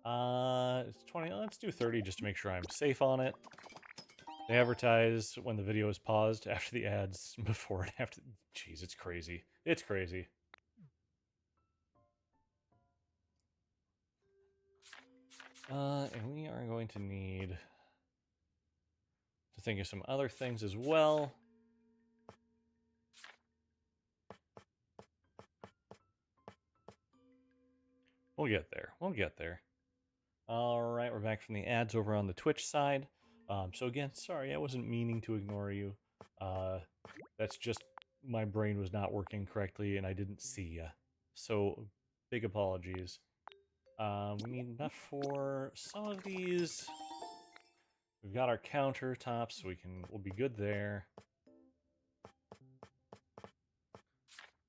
Speaker 1: it's 20. Let's do 30 just to make sure I'm safe on it. They advertise when the video is paused, after the ads, before and after. Jeez, it's crazy. It's crazy. And we are going to need to think of some other things as well. We'll get there. We'll get there. All right, we're back from the ads over on the Twitch side. So again, sorry, I wasn't meaning to ignore you. That's just my brain was not working correctly and I didn't see you. So big apologies. We need enough for some of these. We've got our countertops, so we'll be good there.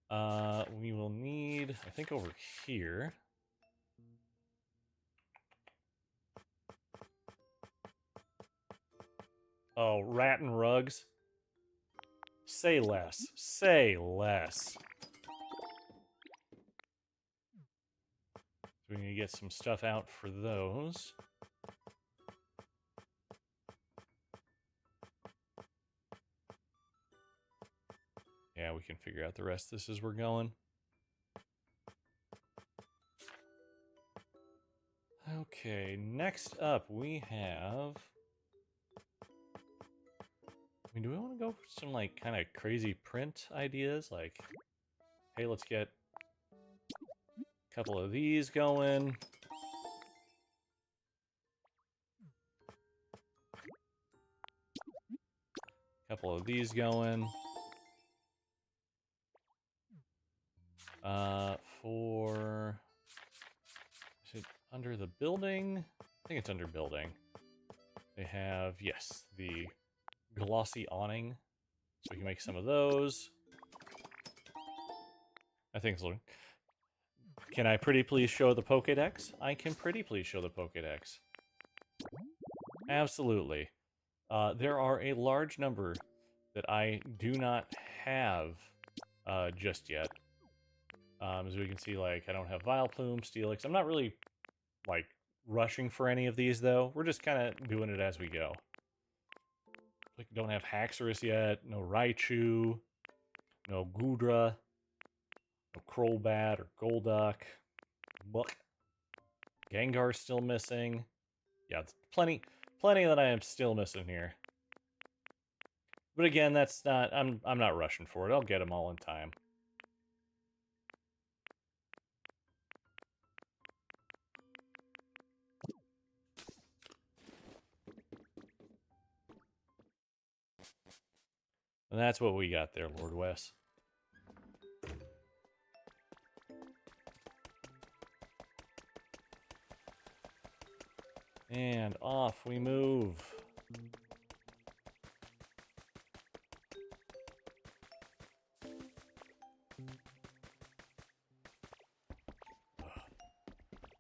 Speaker 1: We will need, I think over here. Oh, rat and rugs. Say less. Say less. So we need to get some stuff out for those. Yeah, we can figure out the rest of this as we're going. Okay, next up we have... I mean, do we want to go for some, like, kind of crazy print ideas? Like, hey, let's get a couple of these going. Couple of these going. For... Is it under the building? I think it's under building. They have, yes, the glossy awning. So we can make some of those. I think so. Can I pretty please show the Pokédex? I can pretty please show the Pokédex. Absolutely. There are a large number that I do not have just yet. As we can see, like, I don't have Vileplume, Steelix. I'm not really, like, rushing for any of these, though. We're just kind of doing it as we go. Like, don't have Haxorus yet, no Raichu, no Goodra, no Crobat or Golduck. Buck. Gengar's still missing. Yeah, plenty that I am still missing here. But again, that's not, I'm not rushing for it. I'll get them all in time. And that's what we got there, Lord Wes. And off we move.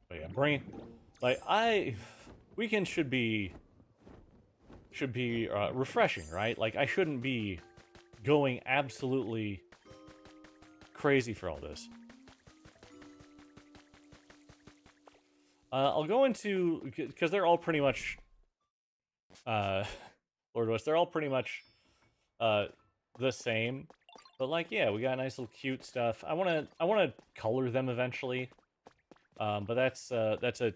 Speaker 1: But yeah, brain, like, weekends should be refreshing, right? Like, I shouldn't be going absolutely crazy for all this. I'll go into, because they're all pretty much, Lord West, they're all pretty much the same. But, like, yeah, we got nice little cute stuff. I wanna color them eventually. But that's a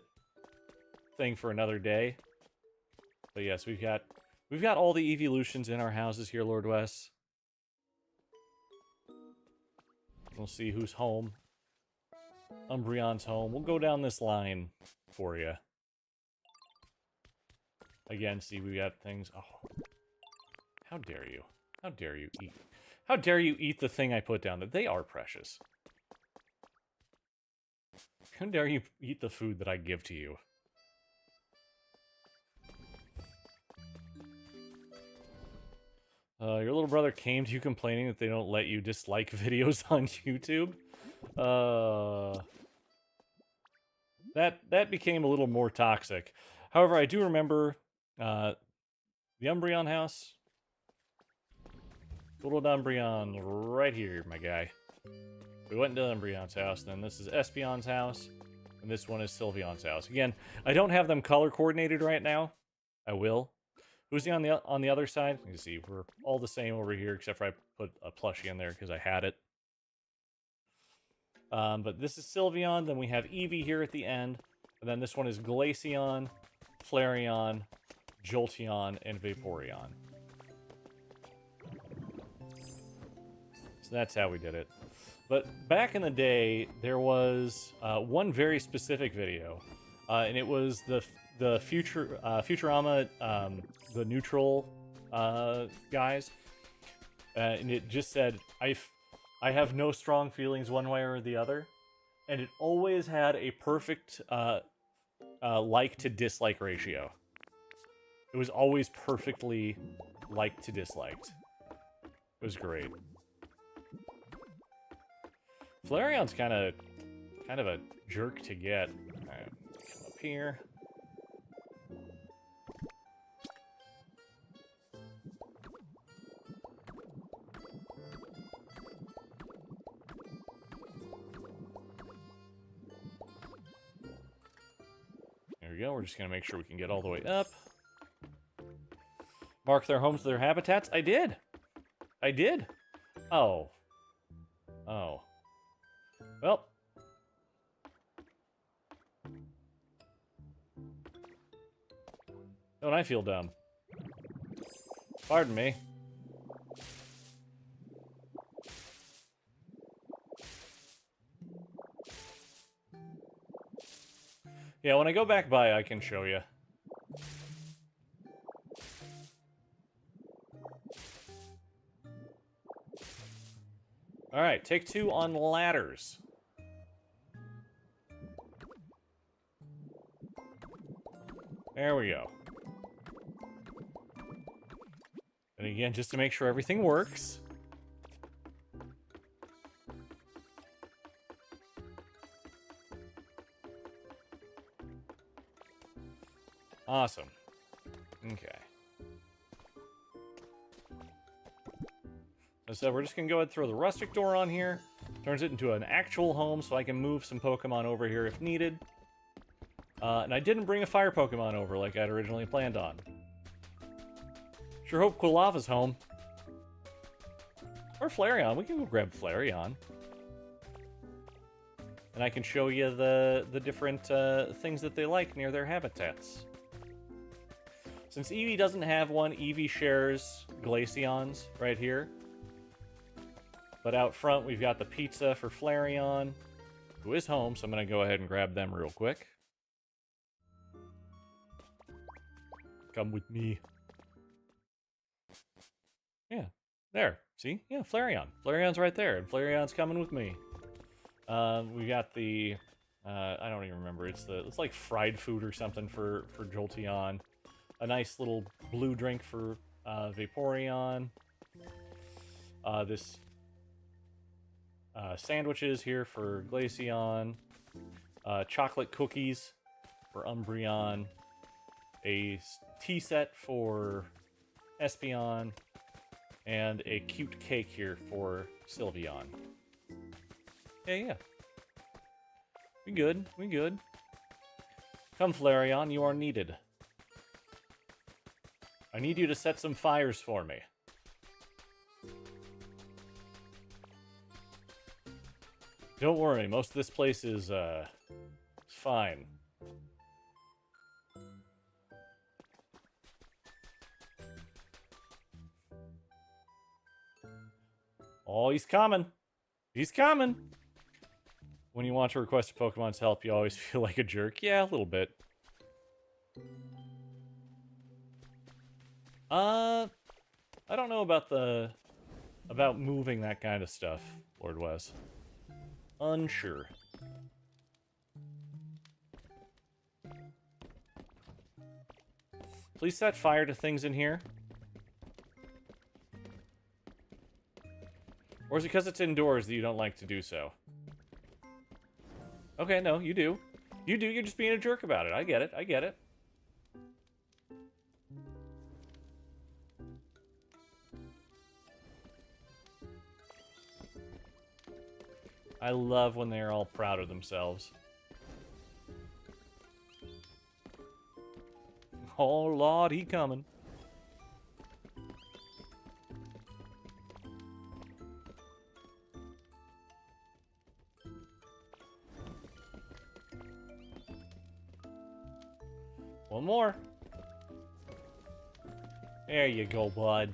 Speaker 1: thing for another day. But yes, we've got all the evolutions in our houses here, Lord Wes. We'll see who's home. Umbreon's home. We'll go down this line for you. Again, see, we got things. Oh, how dare you? How dare you eat? How dare you eat the thing I put down? That they are precious. How dare you eat the food that I give to you? Your little brother came to you complaining that they don't let you dislike videos on YouTube. That became a little more toxic. However, I do remember the Umbreon house. Little Umbreon right here, my guy. We went to Umbreon's house, then this is Espeon's house, and this one is Sylveon's house. Again, I don't have them color coordinated right now. I will. Who's on the other side? You see, we're all the same over here, except for I put a plushie in there because I had it. But this is Sylveon, then we have Eevee here at the end, and then this one is Glaceon, Flareon, Jolteon, and Vaporeon. So that's how we did it. But back in the day, there was one very specific video, and it was the Futurama, the neutral guys, and it just said, I have no strong feelings one way or the other, and it always had a perfect like to dislike ratio. It was always perfectly like to disliked. It was great. Flareon's kind of a jerk to get. Alright, come up here. There we go. We're just gonna make sure we can get all the way up. Mark their homes, their habitats. I did. I did. Oh. Oh. Well. Don't I feel dumb? Pardon me. Yeah, when I go back by, I can show you. Alright, take 2 on ladders. There we go. And again, just to make sure everything works. Awesome. Okay. So we're just going to go ahead and throw the rustic door on here. Turns it into an actual home so I can move some Pokemon over here if needed. And I didn't bring a fire Pokemon over like I'd originally planned on. Sure hope Quilava's home. Or Flareon. We can go grab Flareon. And I can show you the different things that they like near their habitats. Since Eevee doesn't have one, Eevee shares Glaceons right here. But out front, we've got the pizza for Flareon, who is home, so I'm going to go ahead and grab them real quick. Come with me. Yeah, there. See? Yeah, Flareon. Flareon's right there, and Flareon's coming with me. We got the... I don't even remember. It's like fried food or something for Jolteon. A nice little blue drink for Vaporeon. This... sandwiches here for Glaceon, chocolate cookies for Umbreon, a tea set for Espeon, and a cute cake here for Sylveon. Yeah. We good, we good. Come, Flareon, you are needed. I need you to set some fires for me. Don't worry, most of this place is, fine. Oh, he's coming! He's coming! When you want to request a Pokemon's help, you always feel like a jerk. Yeah, a little bit. I don't know about moving that kind of stuff, Lord Wes. Unsure. Please set fire to things in here. Or is it because it's indoors that you don't like to do so? Okay, no, you do. You do, you're just being a jerk about it. I get it, I get it. I love when they're all proud of themselves. Oh, Lord, he coming. One more. There you go, bud.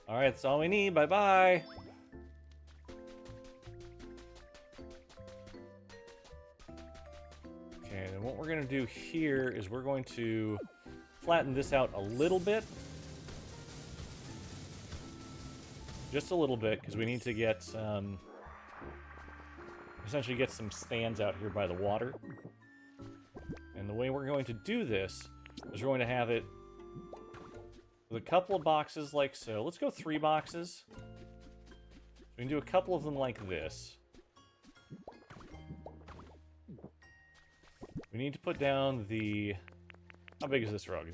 Speaker 1: Alright, that's all we need. Bye-bye. Okay, then what we're going to do here is we're going to flatten this out a little bit. Just a little bit, because we need to get essentially get some stands out here by the water. And the way we're going to do this is we're going to have it with a couple of boxes like so. Let's go 3 boxes. We can do a couple of them like this. We need to put down the... How big is this rug?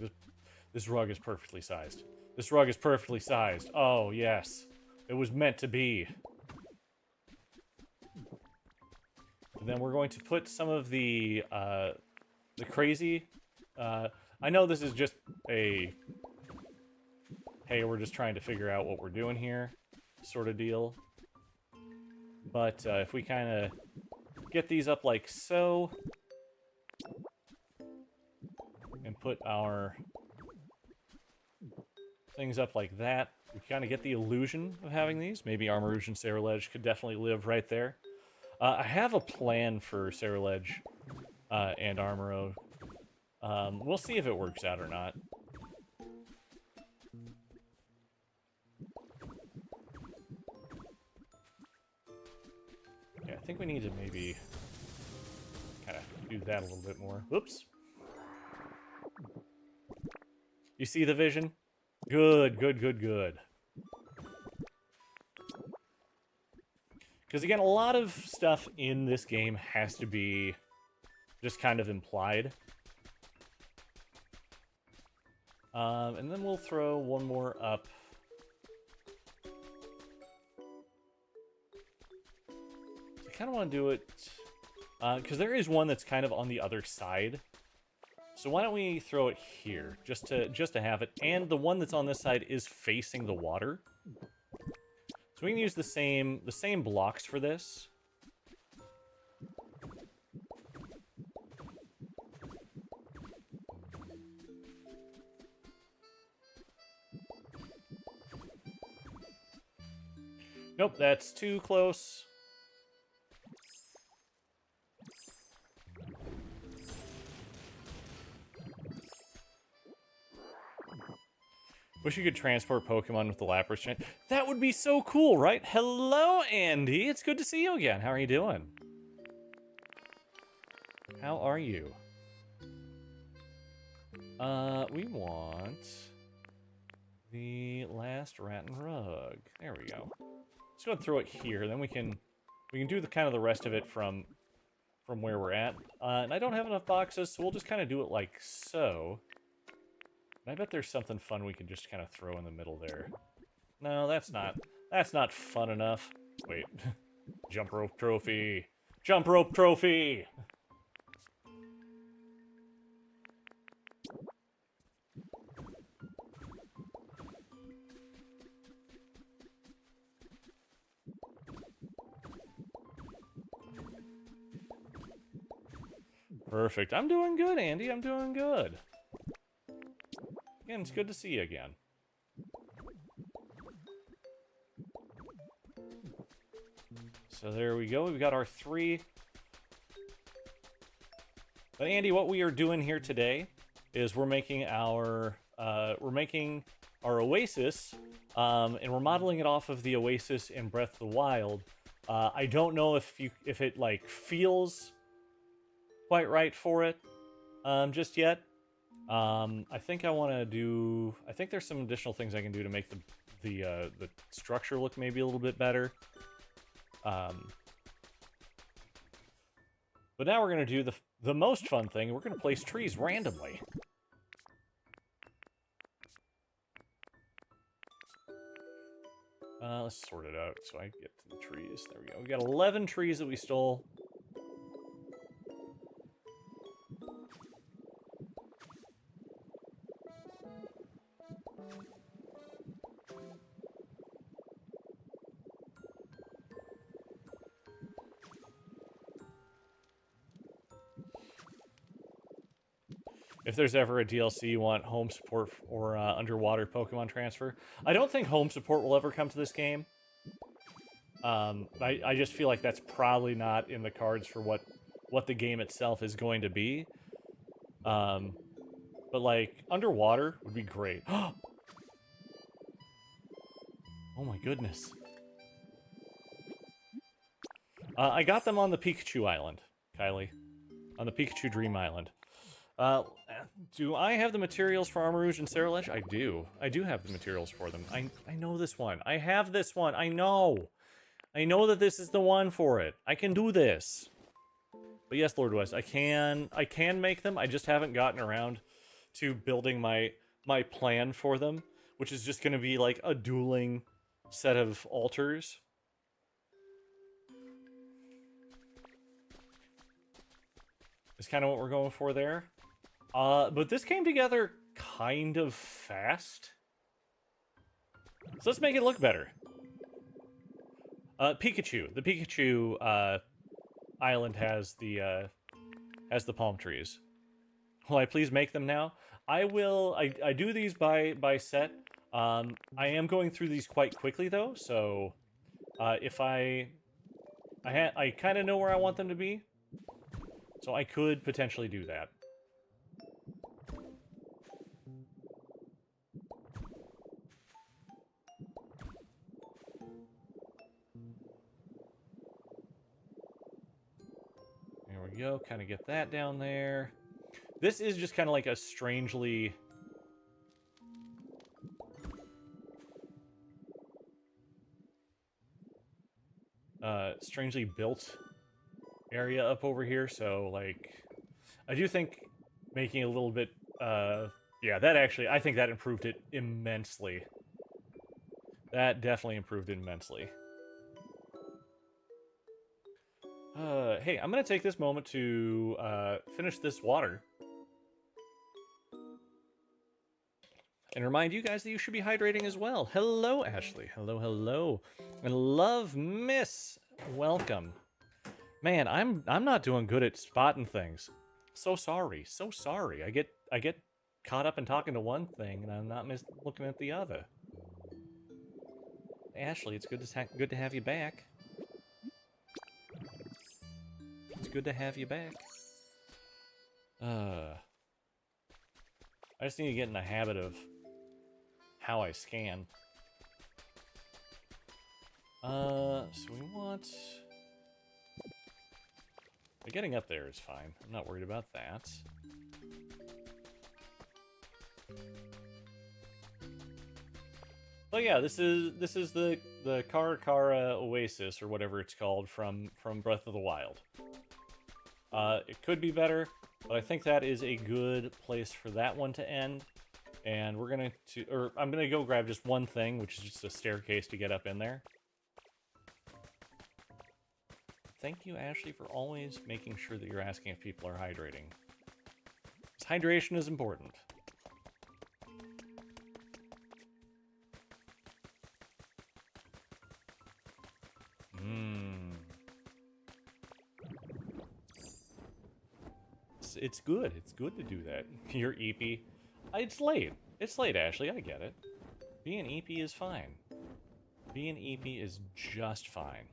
Speaker 1: This rug is perfectly sized. This rug is perfectly sized. Oh, yes. It was meant to be. And then we're going to put some of the crazy... I know this is just a... Hey, we're just trying to figure out what we're doing here sort of deal. But if we kind of get these up like so... and put our things up like that, we kind of get the illusion of having these. Maybe Armarouge and Cerulege could definitely live right there. I have a plan for Cerulege and Armoro. We'll see if it works out or not. Yeah, I think we need to maybe kind of do that a little bit more. Whoops. You see the vision? Good, good, good, good. Because again, a lot of stuff in this game has to be just kind of implied. And then we'll throw one more up. I kind of want to do it because there is one that's kind of on the other side. So why don't we throw it here just to have it? And the one that's on this side is facing the water. So we can use the same blocks for this. Nope, that's too close. Wish you could transport Pokemon with the Lapras chain. That would be so cool, right? Hello, Andy. It's good to see you again. How are you doing? How are you? We want the last rat and rug. There we go. Let's go and throw it here. Then we can do the kind of the rest of it from where we're at. And I don't have enough boxes, so we'll just kind of do it like so. I bet there's something fun we can just kind of throw in the middle there. No, that's not fun enough. Wait. Jump rope trophy. Jump rope trophy. Perfect. I'm doing good, Andy. I'm doing good. Again, it's good to see you again. So there we go. We've got our 3. But Andy, what we are doing here today is we're making our Oasis, and we're modeling it off of the Oasis in Breath of the Wild. I don't know if it like feels quite right for it just yet. I think I want to do. I think there's some additional things I can do to make the structure look maybe a little bit better. But now we're gonna do the most fun thing. We're gonna place trees randomly. Let's sort it out so I get to the trees. There we go. We got 11 trees that we stole. If there's ever a DLC you want home support or underwater Pokemon transfer. I don't think home support will ever come to this game. I just feel like that's probably not in the cards for what the game itself is going to be. But like, underwater would be great. Oh my goodness. I got them on the Pikachu Island, Kylie. On the Pikachu Dream Island. Do I have the materials for Armarouge and Cerulege? I do. I do have the materials for them. I know this one. I have this one. I know. I know that this is the one for it. I can do this. But yes, Lord West, I can make them. I just haven't gotten around to building my plan for them, which is just going to be like a dueling set of altars. Is kind of what we're going for there. But this came together kind of fast. So let's make it look better. Pikachu. The Pikachu island has the palm trees. Will I please make them now? I will. I do these by set. I am going through these quite quickly though, so if I I kind of know where I want them to be, so I could potentially do that. There we go. Kind of get that down there. This is just kind of like a strangely... strangely built area up over here, so, like... I do think making it a little bit... yeah, that actually... I think that improved it immensely. That definitely improved it immensely. Hey, I'm gonna take this moment to, finish this water. And remind you guys that you should be hydrating as well. Hello, Ashley. Hello, hello. And Love Miss, welcome. Man, I'm not doing good at spotting things. So sorry, so sorry. I get caught up in talking to one thing, and I'm not looking at the other. Ashley, it's good to have you back. It's good to have you back. I just need to get in the habit of how I scan. So we want... Getting up there is fine. I'm not worried about that. But yeah, this is the Karakara Oasis, or whatever it's called, from Breath of the Wild. It could be better, but I think that is a good place for that one to end. And I'm gonna go grab just one thing, which is just a staircase to get up in there. Thank you, Ashley, for always making sure that you're asking if people are hydrating. Because hydration is important. It's good. It's good to do that. You're EP. It's late. It's late, Ashley. I get it. Being EP is fine. Being EP is just fine.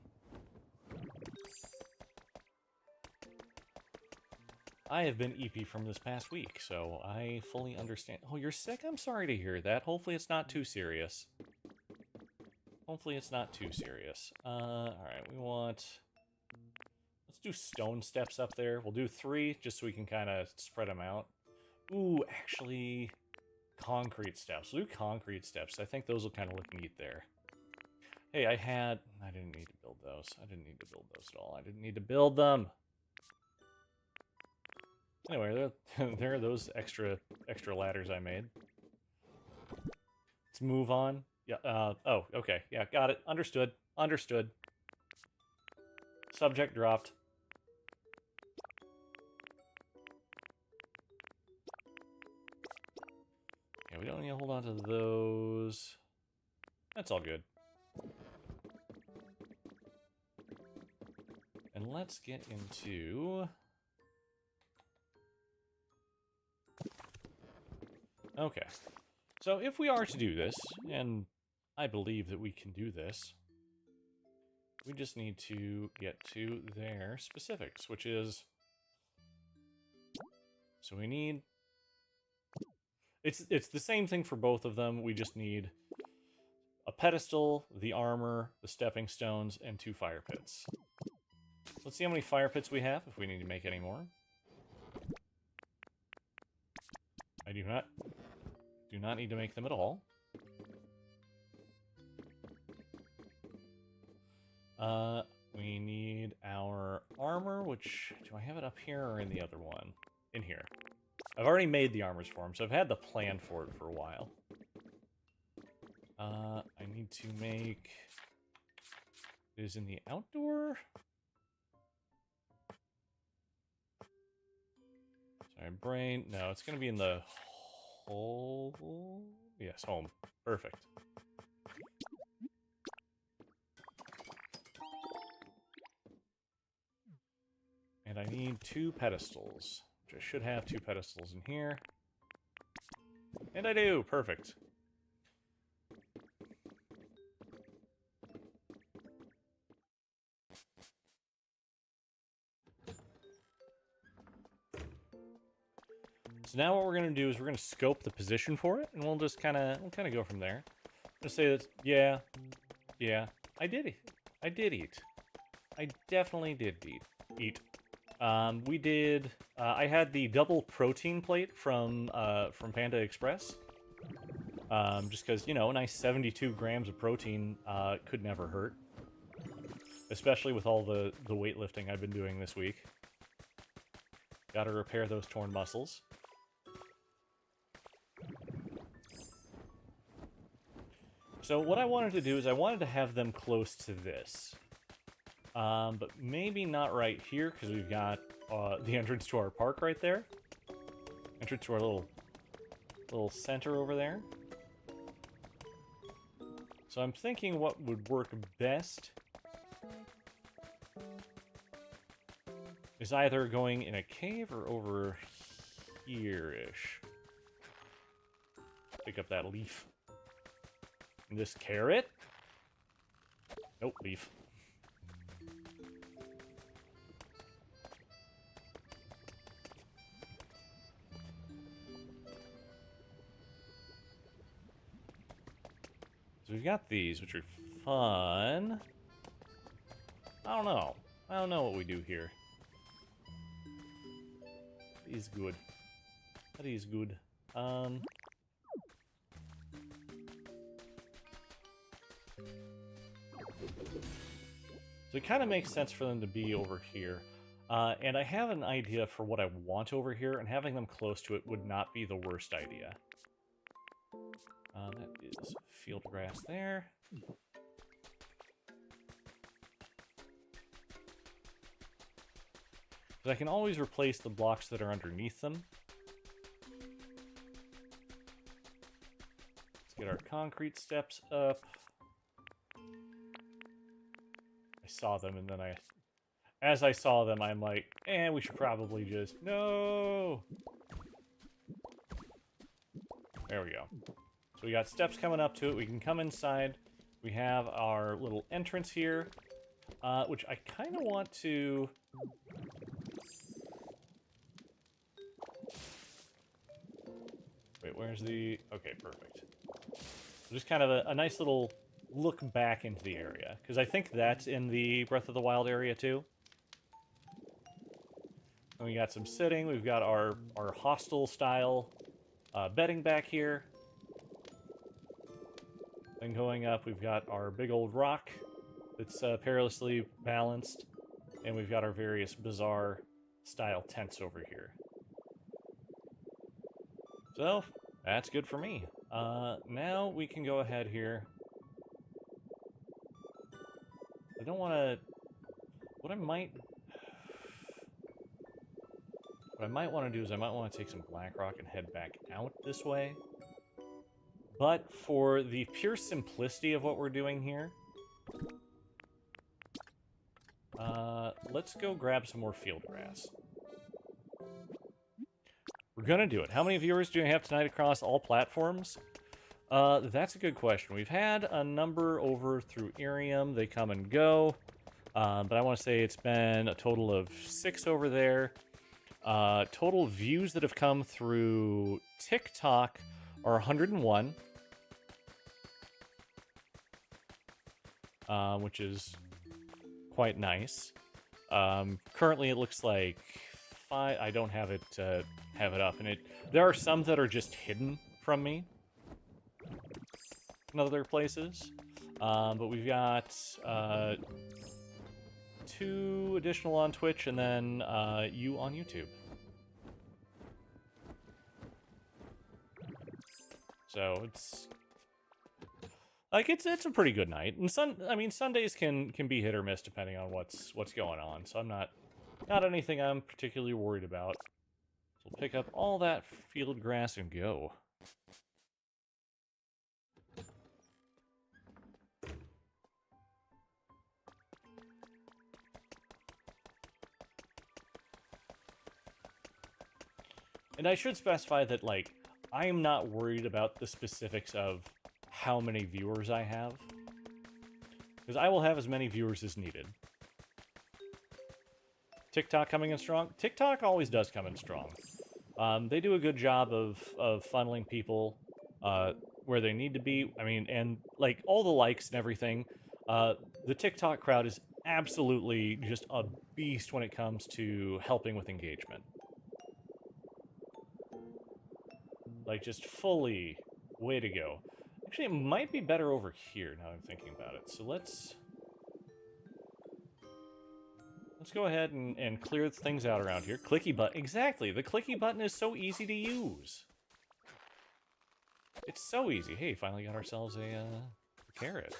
Speaker 1: I have been EP from this past week, so I fully understand. Oh, you're sick? I'm sorry to hear that. Hopefully it's not too serious. Hopefully it's not too serious. Alright, we want... Let's do stone steps up there. We'll do 3, just so we can kind of spread them out. Ooh, actually... Concrete steps. We'll do concrete steps. I think those will kind of look neat there. Hey, I didn't need to build those. I didn't need to build those at all. I didn't need to build them! Anyway, there are those extra ladders I made. Let's move on. Yeah, oh, okay. Yeah, got it. Understood. Understood. Subject dropped. Yeah, we don't need to hold on to those. That's all good. And let's get into... Okay. So if we are to do this, and I believe that we can do this, we just need to get to their specifics, which is... So we need... It's the same thing for both of them. We just need a pedestal, the armor, the stepping stones, and 2 fire pits. Let's see how many fire pits we have, if we need to make any more. I do not need to make them at all. We need our armor, which... Do I have it up here or in the other one? In here. I've already made the armors for him, so I've had the plan for it for a while. I need to make... It is in the outdoor? Sorry, brain... No, it's going to be in the... Hole... Yes, home. Perfect. And I need 2 pedestals, which I should have 2 pedestals in here. And I do! Perfect. So now what we're going to do is we're going to scope the position for it, and we'll just kind of go from there. Just say that, yeah, I did eat. I did eat. I definitely did eat. We did. I had the double protein plate from Panda Express. Just because, you know, a nice 72 grams of protein could never hurt. Especially with all the weightlifting I've been doing this week. Gotta repair those torn muscles. So what I wanted to do is I wanted to have them close to this. But maybe not right here, because we've got the entrance to our park right there. Entrance to our little center over there. So I'm thinking what would work best is either going in a cave or over here-ish. Pick up that leaf. And this carrot? Nope, leaf. So we've got these, which are fun. I don't know. I don't know what we do here. That is good. That is good. So it kind of makes sense for them to be over here. And I have an idea for what I want over here, and having them close to it would not be the worst idea. That is field grass there. But I can always replace the blocks that are underneath them. Let's get our concrete steps up. I saw them, and then as I saw them, I'm like, we should probably just, no! There we go. So we got steps coming up to it. We can come inside. We have our little entrance here, which I kind of want to... Wait, where's the... Okay, perfect. Just kind of a nice little look back into the area, because I think that's in the Breath of the Wild area too. And we got some sitting. We've got our hostel style bedding back here. Then going up, we've got our big old rock that's perilously balanced, and we've got our various bizarre style tents over here. So that's good for me. Now we can go ahead here. I don't want to... What I might want to do is I might want to take some black rock and head back out this way. But for the pure simplicity of what we're doing here, let's go grab some more field grass. We're gonna do it. How many viewers do you have tonight across all platforms? That's a good question. We've had a number over through Irium. They come and go. But I want to say it's been a total of 6 over there. Total views that have come through TikTok are 101. Which is quite nice. Currently it looks like 5. I don't have it up, and there are some that are just hidden from me in other places. But we've got 2 additional on Twitch, and then you on YouTube. So it's like it's a pretty good night. And Sundays can be hit or miss depending on what's going on. So I'm not anything I'm particularly worried about. So we'll pick up all that field grass and go. And I should specify that, like, I am not worried about the specifics of how many viewers I have, because I will have as many viewers as needed. TikTok coming in strong? TikTok always does come in strong. They do a good job of funneling people where they need to be. I mean, and like all the likes and everything. The TikTok crowd is absolutely just a beast when it comes to helping with engagement. Like, just fully, way to go. Actually, it might be better over here now I'm thinking about it. So let's go ahead and clear things out around here. Clicky button. Exactly. The clicky button is so easy to use. It's so easy. Hey, finally got ourselves a carrot.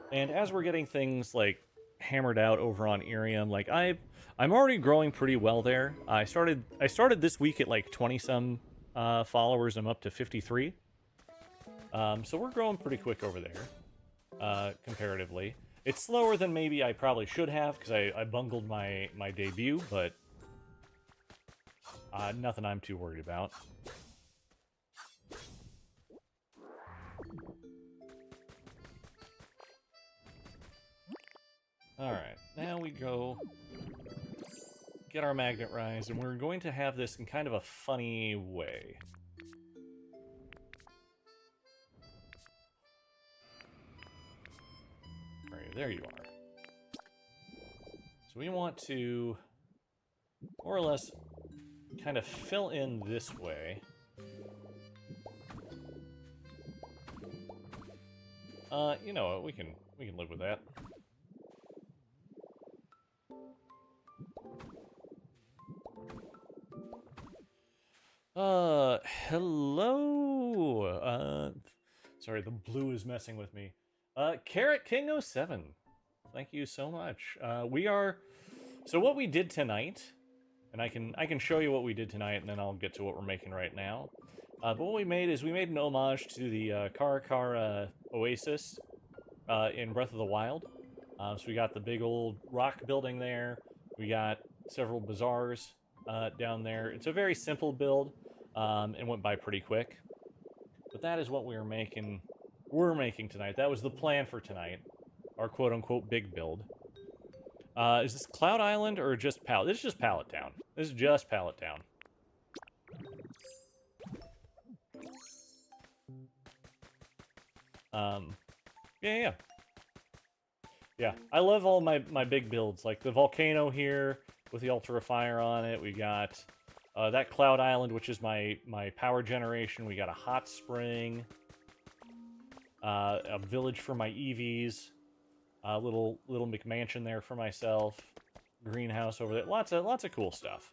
Speaker 1: And as we're getting things, like, hammered out over on Irium, like, I'm already growing pretty well there. I started this week at, like, 20-some followers. I'm up to 53. So we're growing pretty quick over there, comparatively. It's slower than maybe I probably should have, because I bungled my debut, but nothing I'm too worried about. Alright, now we go get our magnet rise, and we're going to have this in kind of a funny way. Right, there you are. So we want to more or less kind of fill in this way. You know what, we can live with that. Hello! Sorry, the blue is messing with me. Carrot King 07. Thank you so much. So what we did tonight, and I can show you what we did tonight, and then I'll get to what we're making right now. But what we made is we made an homage to the Karakara Oasis in Breath of the Wild. So we got the big old rock building there. We got several bazaars down there. It's a very simple build. It went by pretty quick. But that is what we're making tonight. That was the plan for tonight. Our quote-unquote big build. Is this Cloud Island or just Pallet? This is just Pallet Town. This is just Pallet Town. Yeah. Yeah, I love all my big builds. Like the volcano here with the Ultra Fire on it. We got that Cloud Island, which is my power generation. We got a hot spring. A village for my EVs. A little McMansion there for myself. Greenhouse over there. Lots of cool stuff.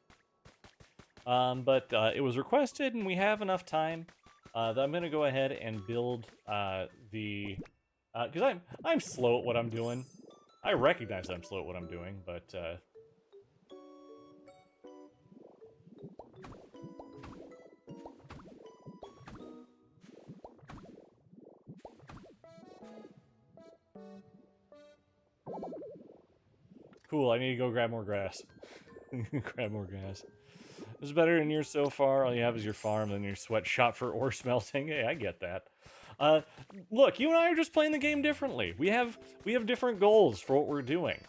Speaker 1: But it was requested, and we have enough time that I'm gonna go ahead and build because I'm slow at what I'm doing. I recognize I'm slow at what I'm doing, but cool, I need to go grab more grass. Grab more grass. It's better than yours so far. All you have is your farm and your sweatshop for ore smelting. Hey, I get that. Look, you and I are just playing the game differently. We have different goals for what we're doing.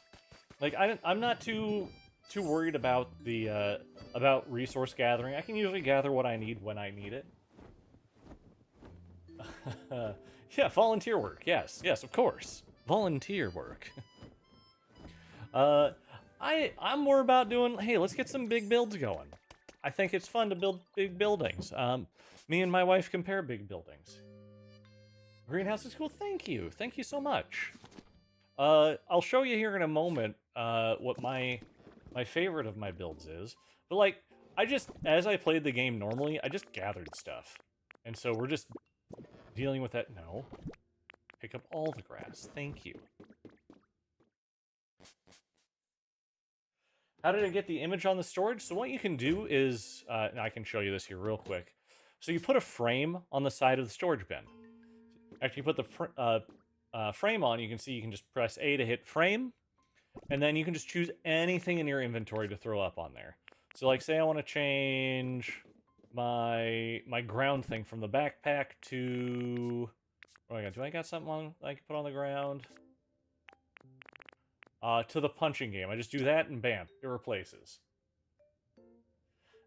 Speaker 1: Like, I'm not too worried about the about resource gathering. I can usually gather what I need when I need it. Yeah, volunteer work. Yes, of course. Volunteer work. I'm more about doing, hey, let's get some big builds going. I think it's fun to build big buildings. Me and my wife compare big buildings. Greenhouse is cool. Thank you so much. I'll show you here in a moment what my favorite of my builds is. But like, as I played the game normally, I just gathered stuff. And so we're just dealing with that. No. Pick up all the grass. Thank you. How did I get the image on the storage? So what you can do is, I can show you this here real quick. So you put a frame on the side of the storage bin. After you put the frame on, you can see you can just press A to hit frame, and then you can just choose anything in your inventory to throw up on there. So like, say I want to change my ground thing from the backpack to Oh my god, do I got something on I can put on the ground? To the punching game. I just do that and bam, it replaces.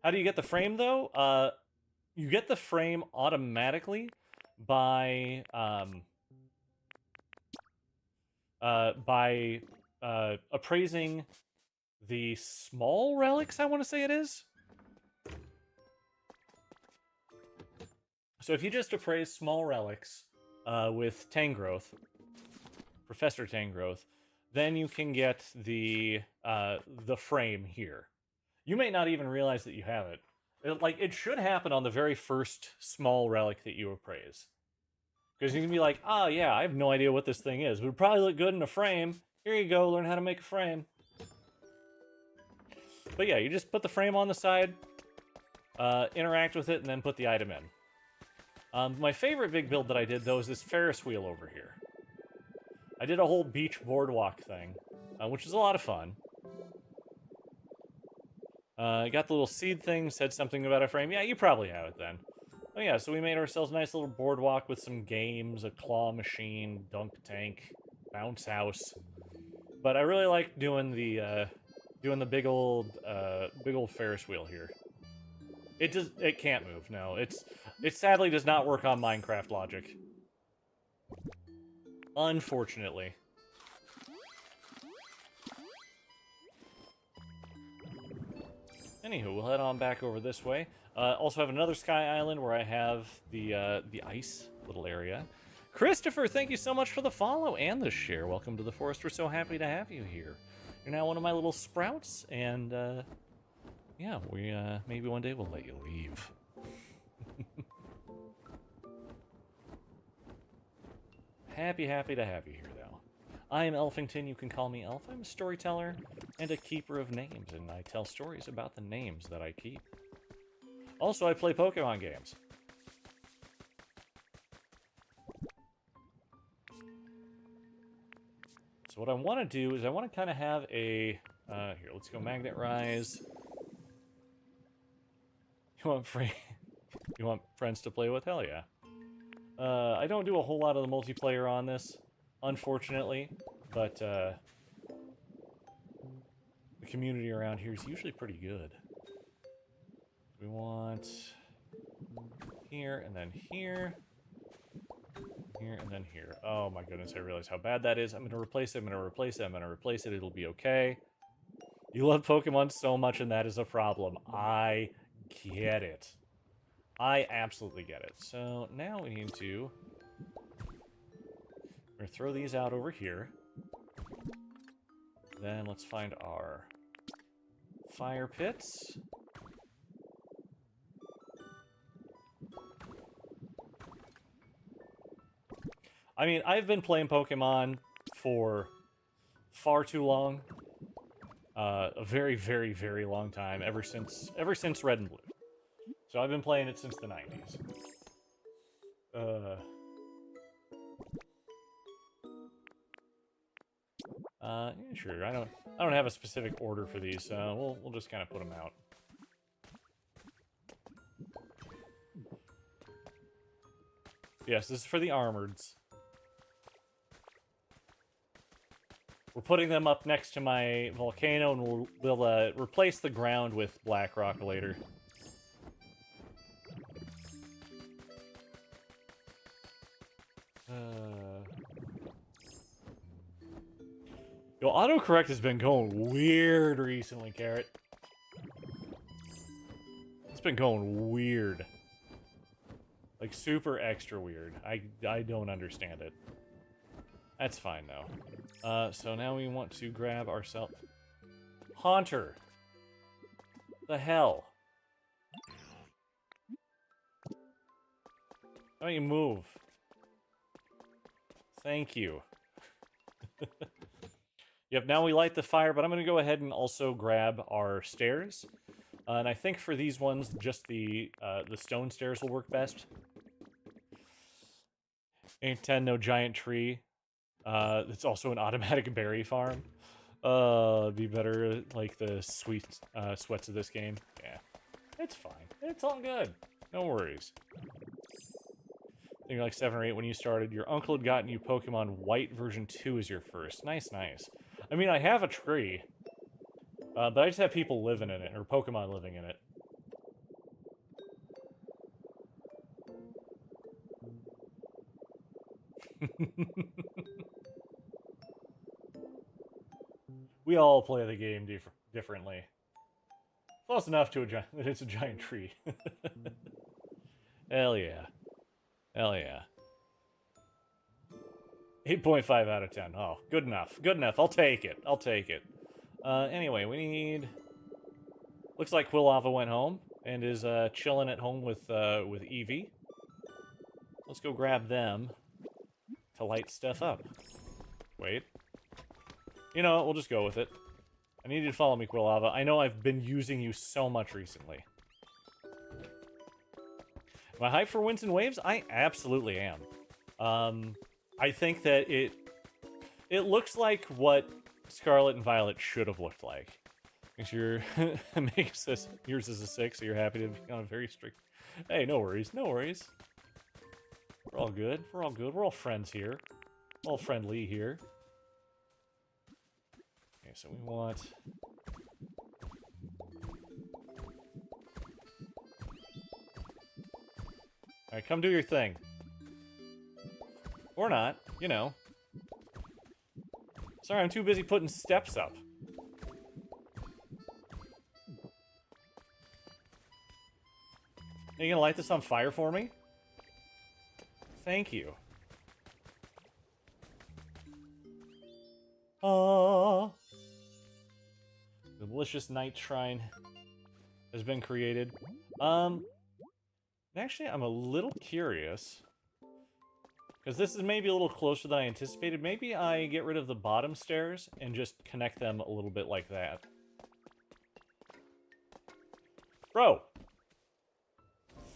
Speaker 1: How do you get the frame though? You get the frame automatically by appraising the small relics, I want to say it is. So if you just appraise small relics with Tangrowth, Professor Tangrowth, then you can get the frame here. You may not even realize that you have it. It should happen on the very first small relic that you appraise. Because you can be like, oh yeah, I have no idea what this thing is. It would probably look good in a frame. Here you go, learn how to make a frame. But yeah, you just put the frame on the side, interact with it, and then put the item in. My favorite big build that I did, though, is this Ferris wheel over here. I did a whole beach boardwalk thing, which was a lot of fun. I got the little seed thing, said something about a frame. Yeah, you probably have it then. Oh yeah, so we made ourselves a nice little boardwalk with some games, a claw machine, dunk tank, bounce house. But I really like doing the big old Ferris wheel here. It can't move. No, it sadly does not work on Minecraft logic. Unfortunately. Anywho, we'll head on back over this way. Also have another Sky Island where I have the ice little area. Christopher, thank you so much for the follow and the share. Welcome to the forest. We're so happy to have you here. You're now one of my little sprouts, and yeah, we maybe one day we'll let you leave. Happy to have you here, though. I am Elfington. You can call me Elf. I'm a storyteller and a keeper of names, and I tell stories about the names that I keep. Also, I play Pokemon games. So what I want to do is I want to kind of have a... here, let's go Magnet Rise. You want free... you want friends to play with? Hell yeah. I don't do a whole lot of the multiplayer on this, unfortunately, but the community around here is usually pretty good. We want here, and then here, here, and then here. Oh my goodness, I realize how bad that is. I'm going to replace it, I'm going to replace it, I'm going to replace it, it'll be okay. You love Pokemon so much, and that is a problem. I get it. I absolutely get it. So now we need to... we're going to throw these out over here. Then let's find our fire pits. I mean, I've been playing Pokemon for far too long. A very, very, very long time. Ever since Red and Blue. So I've been playing it since the 90s. Yeah, sure. I don't have a specific order for these, so we'll just kind of put them out. Yes, this is for the armoreds. We're putting them up next to my volcano, and we'll replace the ground with black rock later. Yo, autocorrect has been going weird recently, Carrot. It's been going weird. Like, super extra weird. I don't understand it. That's fine, though. So now we want to grab ourselves... Haunter! The hell? How do you move? Thank you. Yep, now we light the fire, but I'm going to go ahead and also grab our stairs. And I think for these ones, just the stone stairs will work best. Ain't 10, no giant tree. It's also an automatic berry farm. It'd be better like the sweats of this game. Yeah, it's fine. It's all good. No worries. you're like 7 or 8 when you started. Your uncle had gotten you Pokemon White version 2 as your first. Nice, nice. I mean, I have a tree, but I just have people living in it, or Pokemon living in it. We all play the game differently. Close enough to that it's a giant tree. Hell yeah. Hell yeah. 8.5 out of 10. Oh, good enough. Good enough. I'll take it. I'll take it. Anyway, we need... Looks like Quilava went home and is chilling at home with Eevee. Let's go grab them to light stuff up. Wait. You know what? We'll just go with it. I need you to follow me, Quilava. I know I've been using you so much recently. Am I hyped for Winds and Waves? I absolutely am. I think that it looks like what Scarlet and Violet should have looked like. Makes your makes us yours is a 6, so you're happy to be on a very strict. Hey, no worries, no worries. We're all good. We're all good. We're all friends here. All friendly here. Okay, so we want. All right, come do your thing. Or not, you know. Sorry, I'm too busy putting steps up. Are you gonna light this on fire for me? Thank you. The delicious night shrine has been created. Actually, I'm a little curious. Because this is maybe a little closer than I anticipated. Maybe I get rid of the bottom stairs and just connect them a little bit like that. Bro!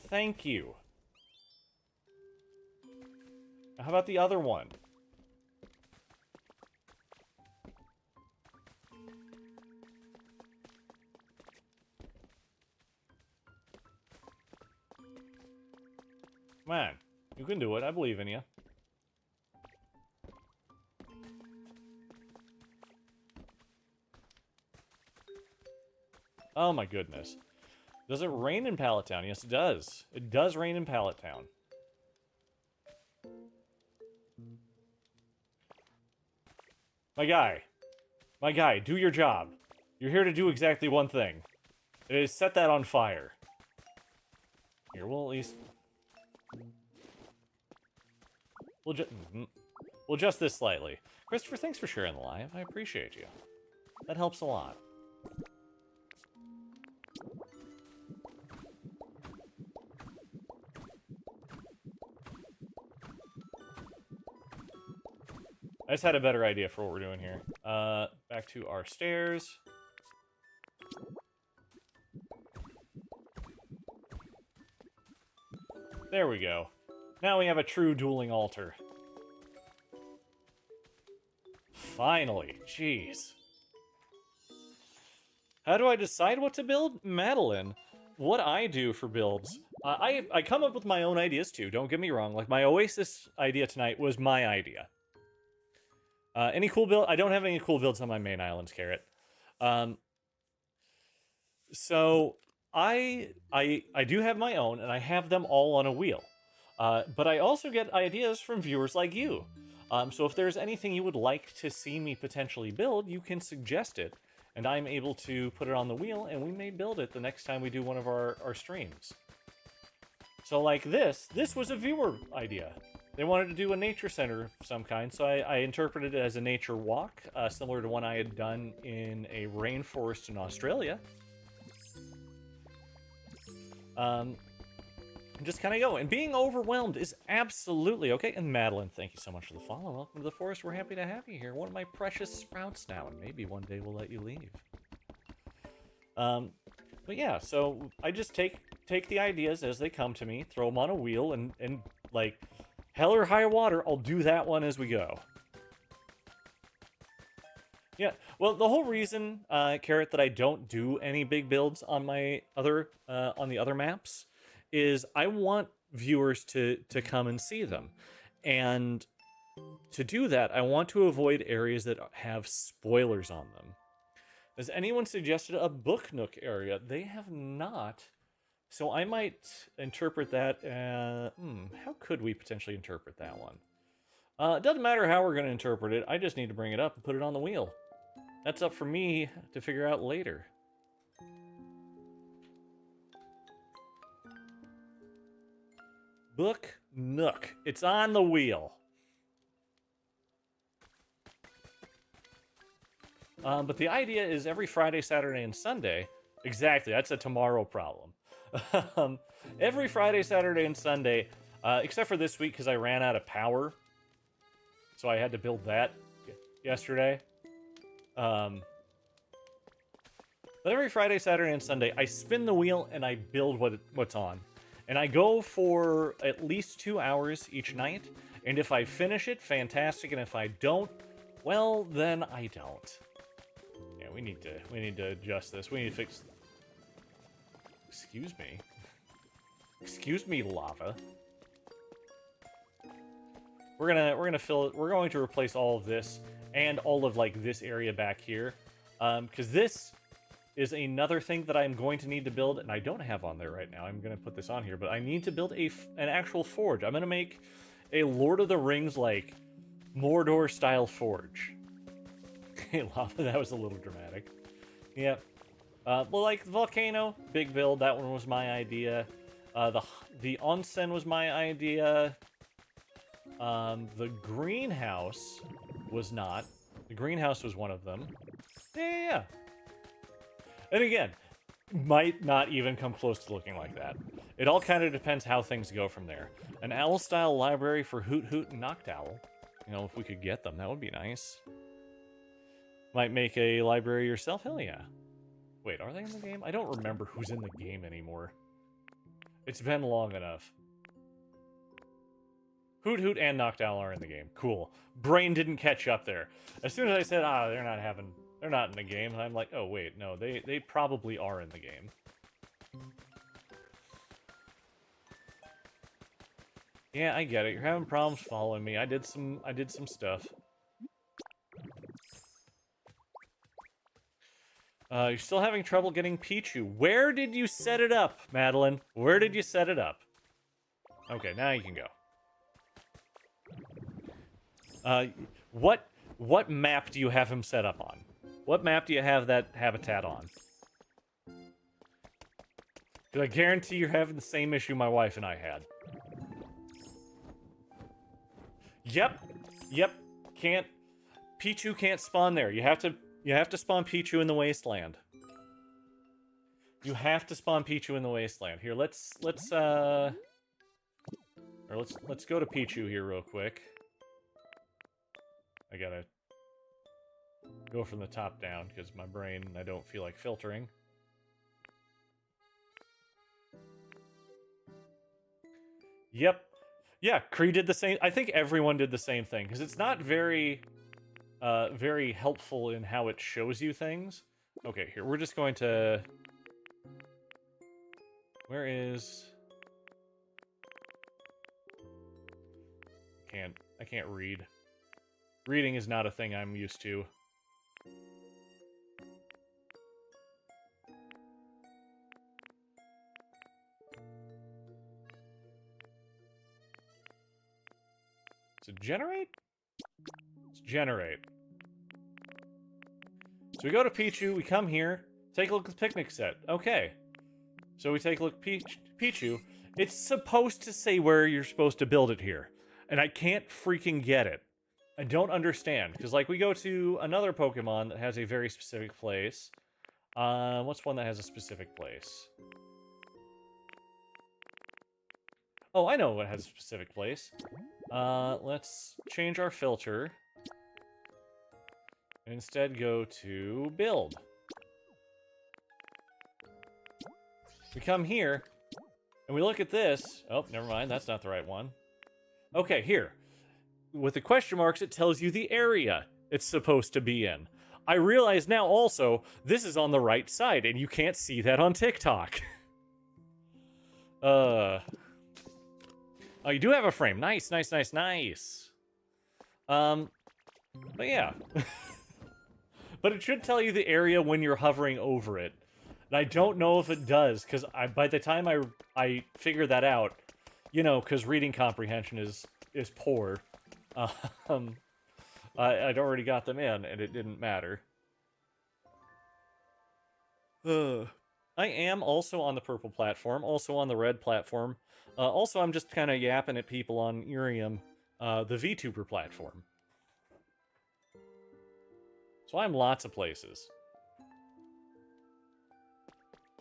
Speaker 1: Thank you. How about the other one? Come on. You can do it. I believe in you. Oh my goodness. Does it rain in Pallet Town? Yes, it does. It does rain in Pallet Town. My guy, do your job. You're here to do exactly one thing. It is set that on fire. Here, we'll at least... We'll adjust this slightly. Christopher, thanks for sharing the live. I appreciate you. That helps a lot. I just had a better idea for what we're doing here. Back to our stairs. There we go. Now we have a true dueling altar. Finally. Jeez. How do I decide what to build? Madeline, what I do for builds... I come up with my own ideas too, don't get me wrong. Like, my Oasis idea tonight was my idea. Any cool build? I don't have any cool builds on my main islands, Carrot. So I do have my own, and I have them all on a wheel. But I also get ideas from viewers like you. So if there's anything you would like to see me potentially build, you can suggest it, and I'm able to put it on the wheel, and we may build it the next time we do one of our streams. So like this was a viewer idea. They wanted to do a nature center of some kind, so I interpreted it as a nature walk, similar to one I had done in a rainforest in Australia. Just kind of go. And being overwhelmed is absolutely okay. And Madeline, thank you so much for the follow. Welcome to the forest. We're happy to have you here. One of my precious sprouts now, and maybe one day we'll let you leave. But yeah, so I just take the ideas as they come to me, throw them on a wheel, and like... hell or high water, I'll do that one as we go. Yeah, well, the whole reason, Carrot, that I don't do any big builds on my other, on the other maps, is I want viewers to come and see them. And to do that, I want to avoid areas that have spoilers on them. Has anyone suggested a Book Nook area? They have not. So I might interpret that. How could we potentially interpret that one? It doesn't matter how we're going to interpret it. I just need to bring it up and put it on the wheel. That's up for me to figure out later. Book Nook. It's on the wheel. But the idea is every Friday, Saturday, and Sunday. Exactly, that's a tomorrow problem. Every Friday, Saturday, and Sunday, except for this week because I ran out of power. So I had to build that yesterday. But every Friday, Saturday, and Sunday, I spin the wheel and I build what's on. And I go for at least 2 hours each night. And if I finish it, fantastic. And if I don't, well, then I don't. Yeah, we need to adjust this. We need to fix. Excuse me. Excuse me, lava. We're gonna fill it. We're going to replace all of this and all of like this area back here, because this is another thing that I'm going to need to build, and I don't have on there right now. I'm gonna put this on here, but I need to build an actual forge. I'm gonna make a Lord of the Rings like Mordor style forge. Hey, lava, that was a little dramatic. Yep. Well, like the volcano, big build. That one was my idea. The onsen was my idea. The greenhouse was not. The greenhouse was one of them. Yeah. And again, might not even come close to looking like that. It all kind of depends how things go from there. An owl-style library for Hoot Hoot and Noctowl. You know, if we could get them, that would be nice. Might make a library yourself? Hell yeah. Wait, are they in the game? I don't remember who's in the game anymore. It's been long enough. Hoot Hoot and Noctowl are in the game. Cool. Brain didn't catch up there. As soon as I said, they're not in the game, I'm like, oh wait, no, they probably are in the game. Yeah, I get it. You're having problems following me. I did some stuff. You're still having trouble getting Pichu. Where did you set it up, Madeline? Where did you set it up? Okay, now you can go. What map do you have him set up on? What map do you have that habitat on? Because I guarantee you're having the same issue my wife and I had. Yep. Pichu can't spawn there. You have to spawn Pichu in the wasteland. You have to spawn Pichu in the wasteland. Here, let's go to Pichu here real quick. I gotta go from the top down because my brain, I don't feel like filtering. Yep. Yeah, Kree did the same. I think everyone did the same thing because it's not very helpful in how it shows you things. Okay, here, we're just going to... Where is... I can't read. Reading is not a thing I'm used to. So generate? Let's generate. So we go to Pichu, we come here, take a look at the picnic set. Okay. So we take a look at Pichu. It's supposed to say where you're supposed to build it here. And I can't freaking get it. I don't understand. Because, like, we go to another Pokemon that has a very specific place. What's one that has a specific place? Oh, I know what has a specific place. Let's change our filter. And instead go to build. We come here, and we look at this. Oh, never mind, that's not the right one. Okay, here. With the question marks, it tells you the area it's supposed to be in. I realize now also, this is on the right side, and you can't see that on TikTok. Oh, you do have a frame. Nice, nice, nice, nice. But yeah. But it should tell you the area when you're hovering over it. And I don't know if it does, because by the time I figured that out, you know, because reading comprehension is poor, um, I'd already got them in, and it didn't matter. I am also on the purple platform, also on the red platform. Also, I'm just kind of yapping at people on Irium, the VTuber platform. So I'm lots of places.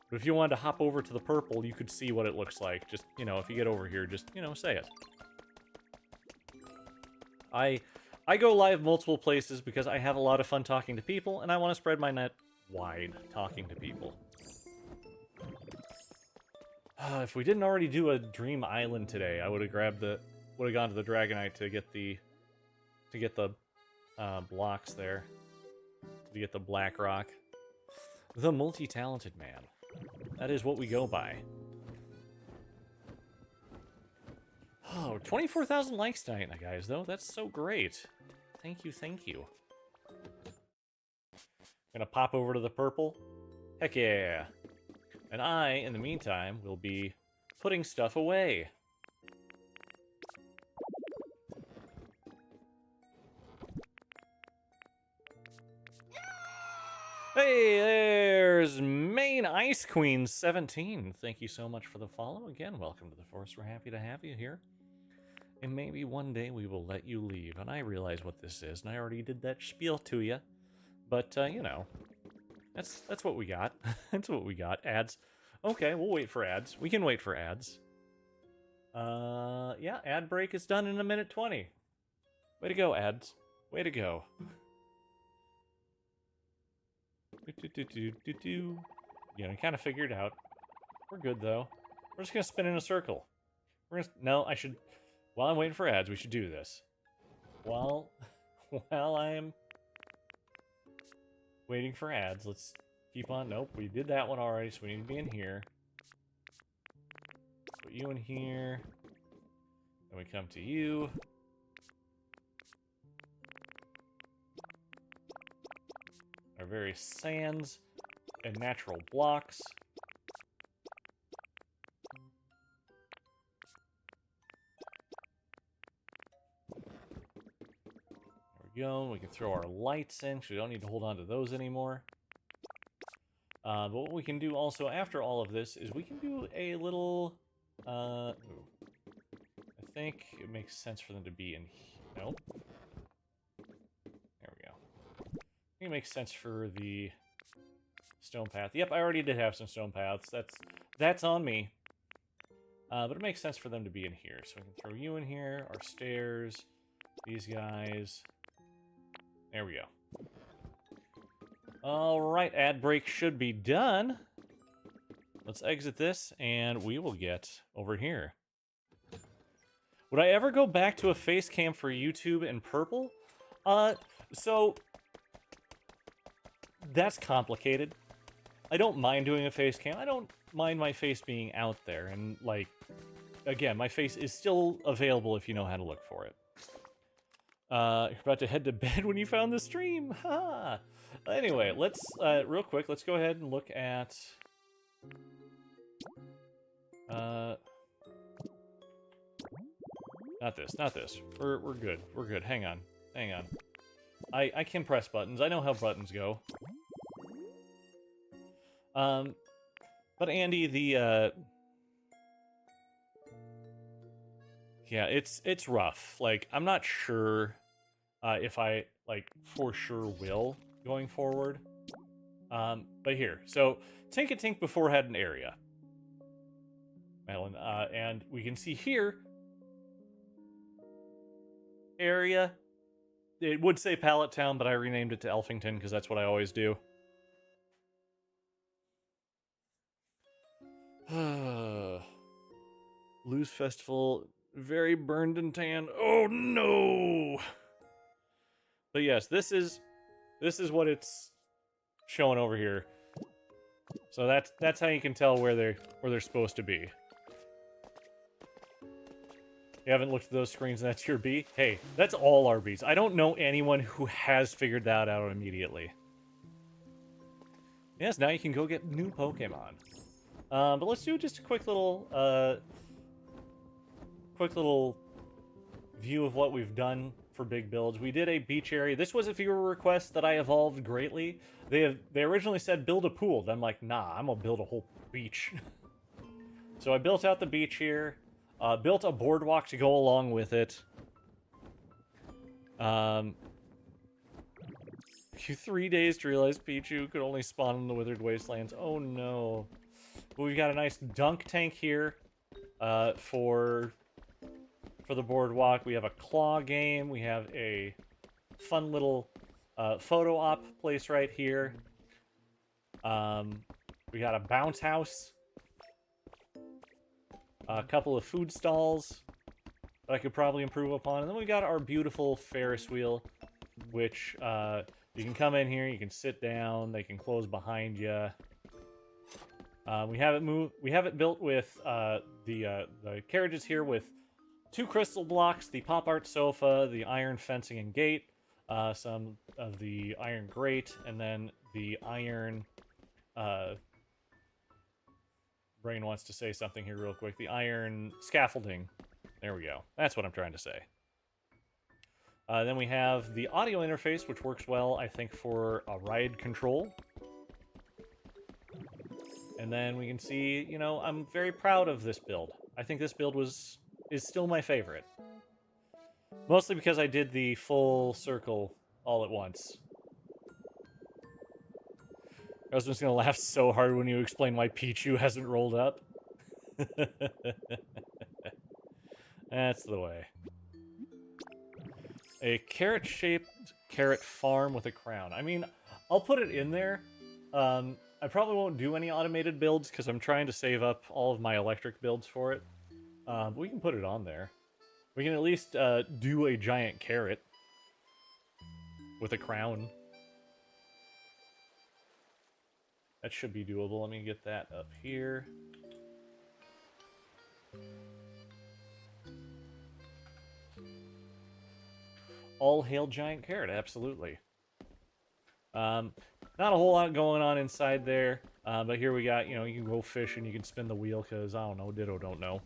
Speaker 1: But if you wanted to hop over to the purple, you could see what it looks like. Just, you know, if you get over here, just, you know, say it. I go live multiple places because I have a lot of fun talking to people, and I want to spread my net wide talking to people. If we didn't already do a Dream Island today, I would have gone to the Dragonite to get the blocks there, to get the black rock. The multi-talented man. That is what we go by. Oh, 24,000 likes tonight, guys, though. That's so great. Thank you, thank you. Gonna pop over to the purple. Heck yeah. And I, in the meantime, will be putting stuff away. Hey, there's Main Ice Queen 17. Thank you so much for the follow. Again, welcome to the Force. We're happy to have you here. And maybe one day we will let you leave. And I realize what this is, and I already did that spiel to you. But, you know, that's what we got. That's what we got. Ads. Okay, we'll wait for ads. We can wait for ads. Yeah, ad break is done in 1:20. Way to go, ads. Way to go. Yeah, I kind of figured out. We're good, though. We're just gonna spin in a circle. No, I should... While I'm waiting for ads, we should do this. While I am waiting for ads, let's keep on... Nope, we did that one already, so we need to be in here. Put you in here. Then we come to you. Our various sands and natural blocks. There we go. We can throw our lights in, because we don't need to hold on to those anymore. But what we can do also after all of this is we can do a little... I think it makes sense for them to be in here. Nope. There we go. I think it makes sense for the stone path. Yep, I already did have some stone paths. That's on me. But it makes sense for them to be in here. So we can throw you in here, our stairs, these guys. There we go. Alright, ad break should be done. Let's exit this, and we will get over here. Would I ever go back to a face cam for YouTube in purple? So... That's complicated. I don't mind doing a face cam. I don't mind my face being out there. And, like, again, my face is still available if you know how to look for it. You're about to head to bed when you found the stream. Ha! Anyway, let's, real quick, let's go ahead and look at... Not this, not this. We're good. We're good. Hang on. Hang on. I can press buttons. I know how buttons go. But Andy, the, yeah, it's rough. Like, I'm not sure, if I, like, for sure will going forward. But here. So, Tink before had an area. Madeline, and we can see here, area. It would say Pallet Town, but I renamed it to Elfington because that's what I always do. Lose Festival, very burned and tan. Oh no! But yes, this is what it's showing over here. So that's how you can tell where they're supposed to be. You haven't looked at those screens and that's your B? Hey, that's all our Bs. I don't know anyone who has figured that out immediately. Yes, now you can go get new Pokemon. But let's do just a quick little view of what we've done for big builds. We did a beach area. This was a viewer request that I evolved greatly. They originally said build a pool. Then I'm like, nah, I'm gonna build a whole beach. So I built out the beach here. Built a boardwalk to go along with it. Took you 3 days to realize Pichu could only spawn in the Withered Wastelands. Oh no. But we've got a nice dunk tank here for the boardwalk. We have a claw game. We have a fun little photo op place right here. We got a bounce house. A couple of food stalls that I could probably improve upon. And then we got our beautiful Ferris wheel, which you can come in here, you can sit down, they can close behind you. We have it built with the carriages here with 2 crystal blocks, the pop art sofa, the iron fencing and gate, some of the iron grate, and then the iron. Brain wants to say something here real quick. The iron scaffolding. There we go. That's what I'm trying to say. Then we have the audio interface, which works well, I think, for a ride control. And then we can see, you know, I'm very proud of this build. I think this build is still my favorite. Mostly because I did the full circle all at once. I was just gonna laugh so hard when you explain why Pichu hasn't rolled up. That's the way. A carrot-shaped carrot farm with a crown. I mean, I'll put it in there. I probably won't do any automated builds because I'm trying to save up all of my electric builds for it. But we can put it on there. We can at least do a giant carrot with a crown. That should be doable. Let me get that up here. All hail giant carrot, absolutely. Not a whole lot going on inside there, but here we got, you know, you can go fish and you can spin the wheel because, I don't know, Ditto don't know.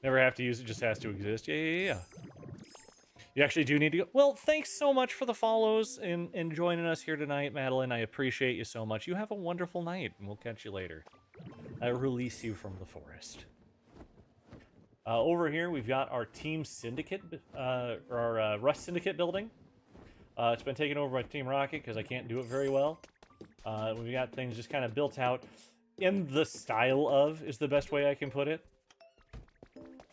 Speaker 1: Never have to use it, just has to exist. Yeah. You actually do need to go. Well, thanks so much for the follows and joining us here tonight, Madeline. I appreciate you so much. You have a wonderful night, and we'll catch you later. I release you from the forest. Over here, we've got our Team Syndicate, our Rust Syndicate building. It's been taken over by Team Rocket because I can't do it very well. We've got things just kind of built out in the style of, is the best way I can put it.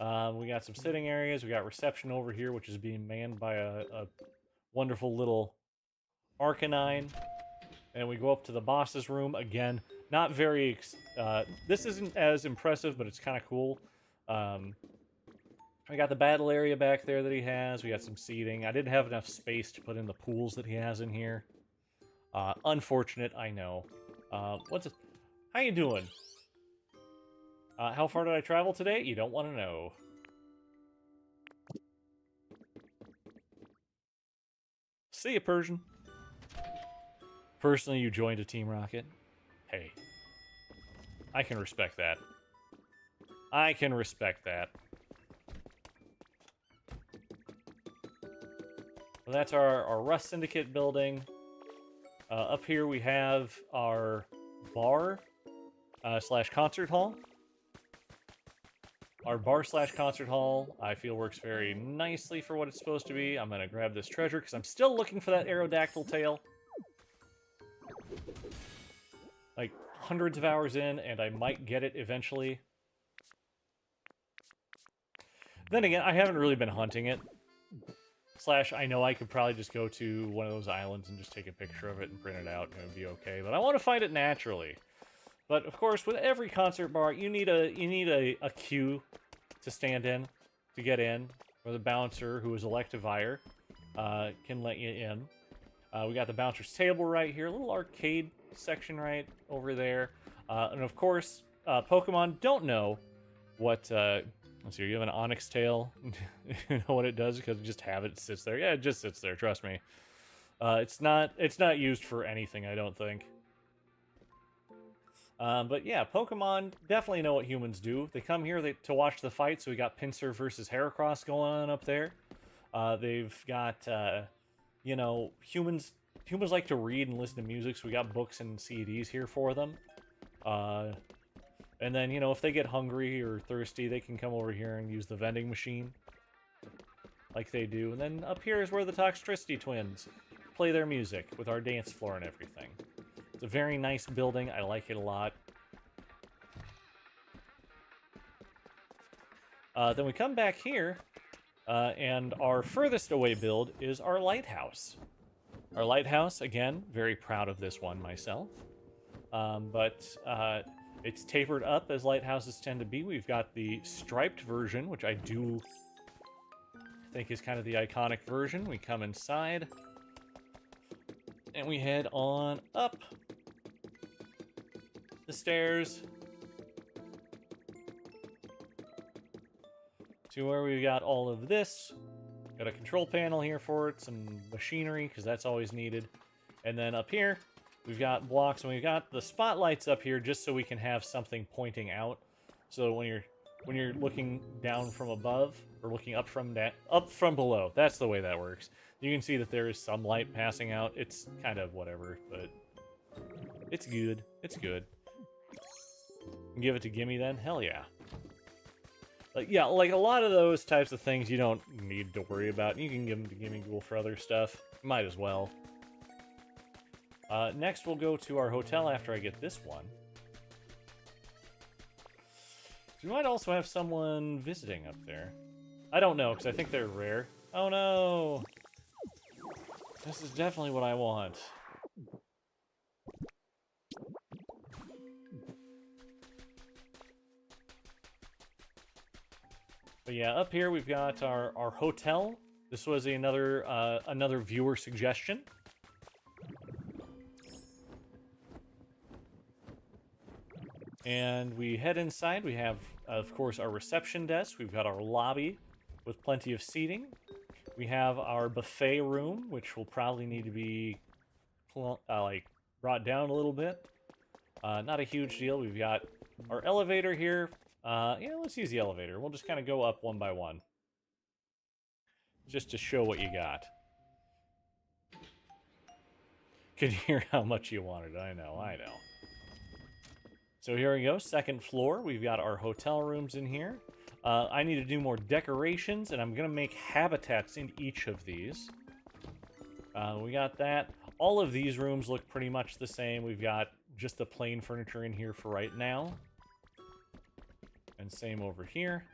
Speaker 1: We got some sitting areas. We got reception over here, which is being manned by a wonderful little Arcanine. And we go up to the boss's room. Again, not very... this isn't as impressive, but it's kind of cool. We got the battle area back there that he has. We got some seating. I didn't have enough space to put in the pools that he has in here. Unfortunate, I know. What's it? How you doing? How far did I travel today? You don't want to know. See ya, Persian. Personally, you joined a Team Rocket. Hey. I can respect that. I can respect that. Well, that's our Rust Syndicate building. Up here we have our bar slash concert hall. Our bar slash concert hall, I feel, works very nicely for what it's supposed to be. I'm going to grab this treasure because I'm still looking for that Aerodactyl tail. Like, hundreds of hours in, and I might get it eventually. Then again, I haven't really been hunting it. Slash, I know I could probably just go to one of those islands and just take a picture of it and print it out, and it would be okay. But I want to find it naturally. But of course, with every concert bar, you need a queue to stand in, to get in, or the bouncer, who is Electivire, can let you in. We got the bouncer's table right here, a little arcade section right over there, and of course, Pokemon don't know what, let's see, you have an Onyx tail. You know what it does because you just have it, sits there. Yeah, it just sits there, trust me. It's not used for anything, I don't think. But yeah, Pokemon definitely know what humans do. They come here to watch the fight, so we got Pinsir versus Heracross going on up there. They've got, you know, humans like to read and listen to music, so we got books and CDs here for them. And then, you know, if they get hungry or thirsty, they can come over here and use the vending machine, like they do. And then up here is where the Toxtricity twins play their music with our dance floor and everything. It's a very nice building. I like it a lot. Then we come back here, and our furthest away build is our lighthouse. Our lighthouse, again, very proud of this one myself. But it's tapered up as lighthouses tend to be. We've got the striped version, which I do think is kind of the iconic version. We come inside, and we head on up the stairs to where we've got all of this. Got a control panel here for it, some machinery, because that's always needed. And then up here, we've got blocks, and we've got the spotlights up here just so we can have something pointing out. So when you're looking down from above, or looking up from below, that's the way that works. You can see that there is some light passing out. It's kind of whatever, but it's good. It's good. Give it to Gimme then? Hell yeah. Like, yeah, like a lot of those types of things you don't need to worry about. You can give them to Gimme Ghoul for other stuff. Might as well. Next, we'll go to our hotel after I get this one. We might also have someone visiting up there. I don't know, because I think they're rare. Oh no! This is definitely what I want. But yeah, up here we've got our hotel. This was another viewer suggestion. And we head inside. We have, of course, our reception desk. We've got our lobby with plenty of seating. We have our buffet room, which will probably need to be like brought down a little bit. Not a huge deal. We've got our elevator here. Yeah, let's use the elevator. We'll just kind of go up one by one, just to show what you got. Could hear how much you wanted. I know, I know. So here we go, second floor. We've got our hotel rooms in here. I need to do more decorations, and I'm going to make habitats in each of these. We got that. All of these rooms look pretty much the same. We've got just the plain furniture in here for right now. And same over here.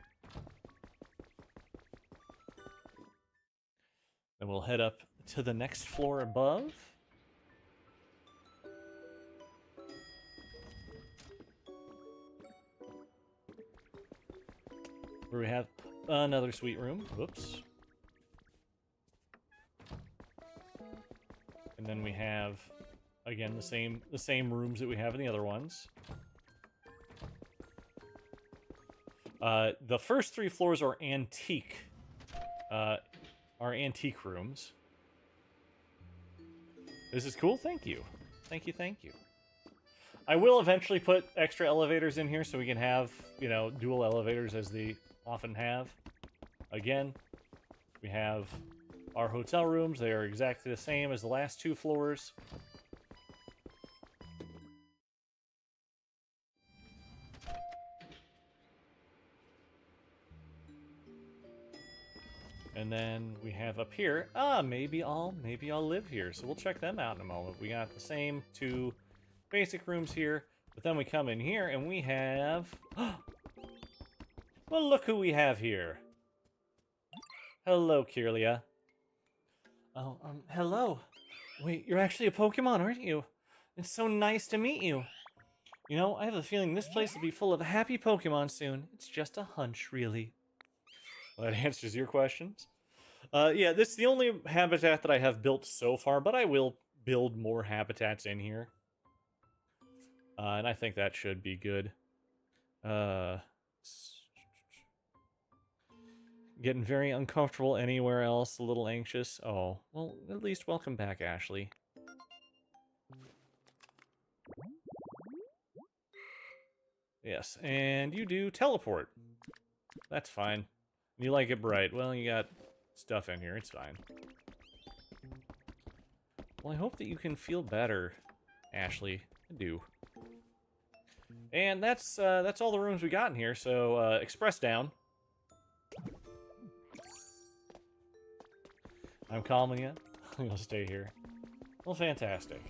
Speaker 1: Then we'll head up to the next floor above. Where we have another suite room. Whoops. And then we have, again, the same rooms that we have in the other ones. The first three floors are antique. Are antique rooms. This is cool. Thank you. Thank you, thank you. I will eventually put extra elevators in here so we can have, you know, dual elevators as they often have. Again, we have our hotel rooms. They are exactly the same as the last two floors. And then we have up here, maybe I'll live here. So we'll check them out in a moment. We got the same two basic rooms here, but then we come in here and we have, well, look who we have here. Hello, Kirlia. Oh, hello. Wait, you're actually a Pokemon, aren't you? It's so nice to meet you. You know, I have a feeling this place will be full of happy Pokemon soon. It's just a hunch, really. Well, that answers your questions. Yeah, this is the only habitat that I have built so far, but I will build more habitats in here. And I think that should be good. Getting very uncomfortable anywhere else, a little anxious. Oh, well, at least welcome back, Ashley. Yes, and you do teleport. That's fine. You like it bright. Well, you got stuff in here. It's fine. Well, I hope that you can feel better, Ashley. I do. And that's all the rooms we got in here, so express down. I'm calming you. You'll stay here. Well, fantastic.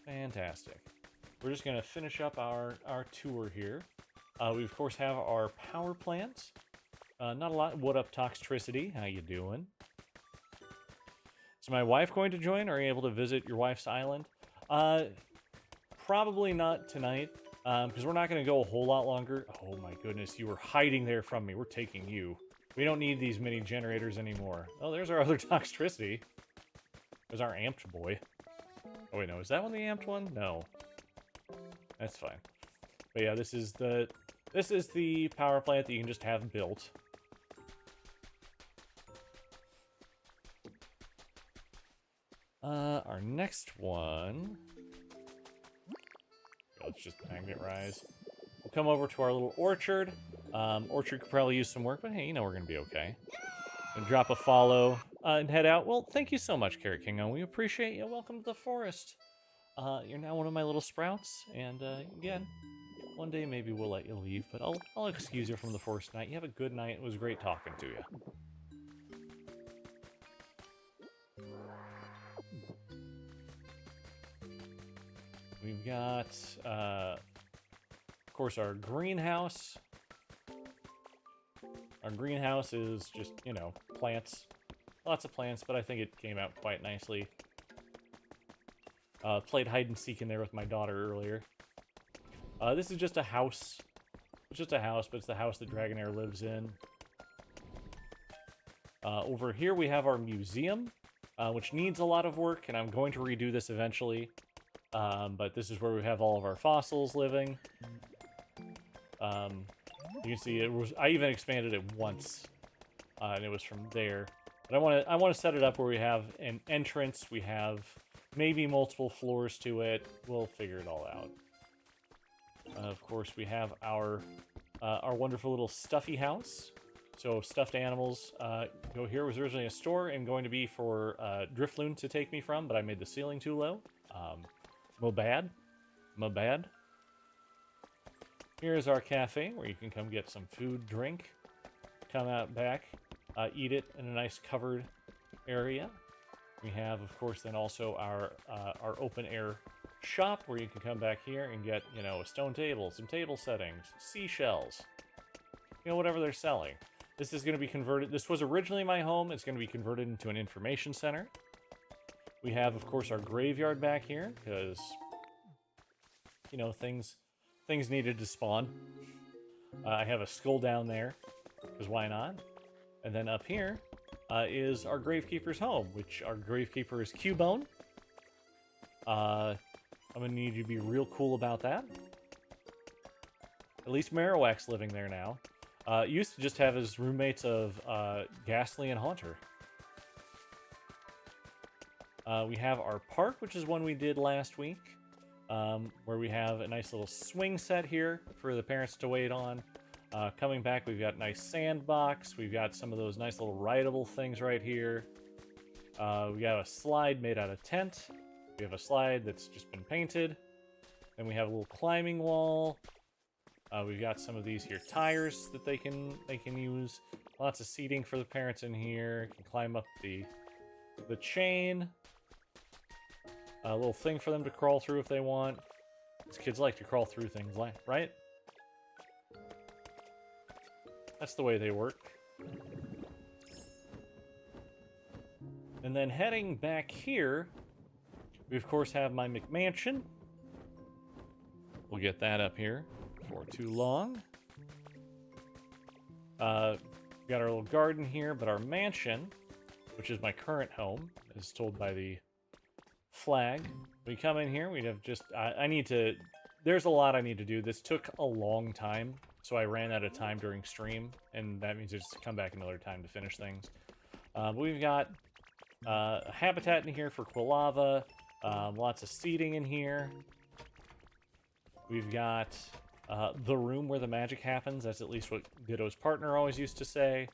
Speaker 1: Fantastic. We're just going to finish up our tour here. We, of course, have our power plant. Not a lot. What up, Toxtricity? How you doing? Is my wife going to join? Are you able to visit your wife's island? Probably not tonight, because we're not going to go a whole lot longer. Oh my goodness, you were hiding there from me. We're taking you. We don't need these mini generators anymore. Oh, there's our other Toxtricity. There's our amped boy. Oh wait, no, is that one the amped one? No. That's fine. But yeah, this is the power plant that you can just have built. Our next one. Let's just magnet rise. We'll come over to our little orchard. Orchard could probably use some work, but hey, you know we're gonna be okay. And drop a follow and head out. Well, thank you so much, Carrot Kingo. We appreciate you. Welcome to the forest. You're now one of my little sprouts, and again, one day maybe we'll let you leave, but I'll excuse you from the forest tonight. You have a good night. It was great talking to you. We've got, of course, our greenhouse. Our greenhouse is just, you know, plants. Lots of plants, but I think it came out quite nicely. Played hide and seek in there with my daughter earlier. This is just a house. It's just a house, but it's the house that Dragonair lives in. Over here we have our museum, which needs a lot of work, and I'm going to redo this eventually. But this is where we have all of our fossils living. You can see I even expanded it once, and it was from there. But I want to set it up where we have an entrance. We have maybe multiple floors to it. We'll figure it all out. Of course, we have our wonderful little stuffy house. So stuffed animals go here. It was originally a store and going to be for Drifloon to take me from, but I made the ceiling too low. My bad. Here's our cafe where you can come get some food, drink, come out back, eat it in a nice covered area. We have, of course, then also our open air shop where you can come back here and get, you know, a stone table, some table settings, seashells, you know, whatever they're selling. This is going to be converted. This was originally my home. It's going to be converted into an information center. We have, of course, our graveyard back here because, you know, things needed to spawn. I have a skull down there because why not? And then up here is our Gravekeeper's home, which our Gravekeeper is Cubone. I'm going to need you to be real cool about that. At least Marowak's living there now. Used to just have his roommates of Ghastly and Haunter. We have our park, which is one we did last week, where we have a nice little swing set here for the parents to wait on. Coming back, we've got a nice sandbox. We've got some of those nice little rideable things right here. We got a slide made out of tent. We have a slide that's just been painted. Then we have a little climbing wall. We've got some of these here tires that they can use. Lots of seating for the parents in here. Can climb up the chain. A little thing for them to crawl through if they want. These kids like to crawl through things, right? That's the way they work. And then heading back here, we of course have my McMansion. We'll get that up here before too long. We got our little garden here, but our mansion, which is my current home, as told by the flag. We come in here, we have just, I need to, there's a lot I need to do. This took a long time, so I ran out of time during stream, and that means it's to come back another time to finish things. But we've got a habitat in here for Quilava, lots of seating in here. We've got the room where the magic happens. That's at least what Ditto's partner always used to say.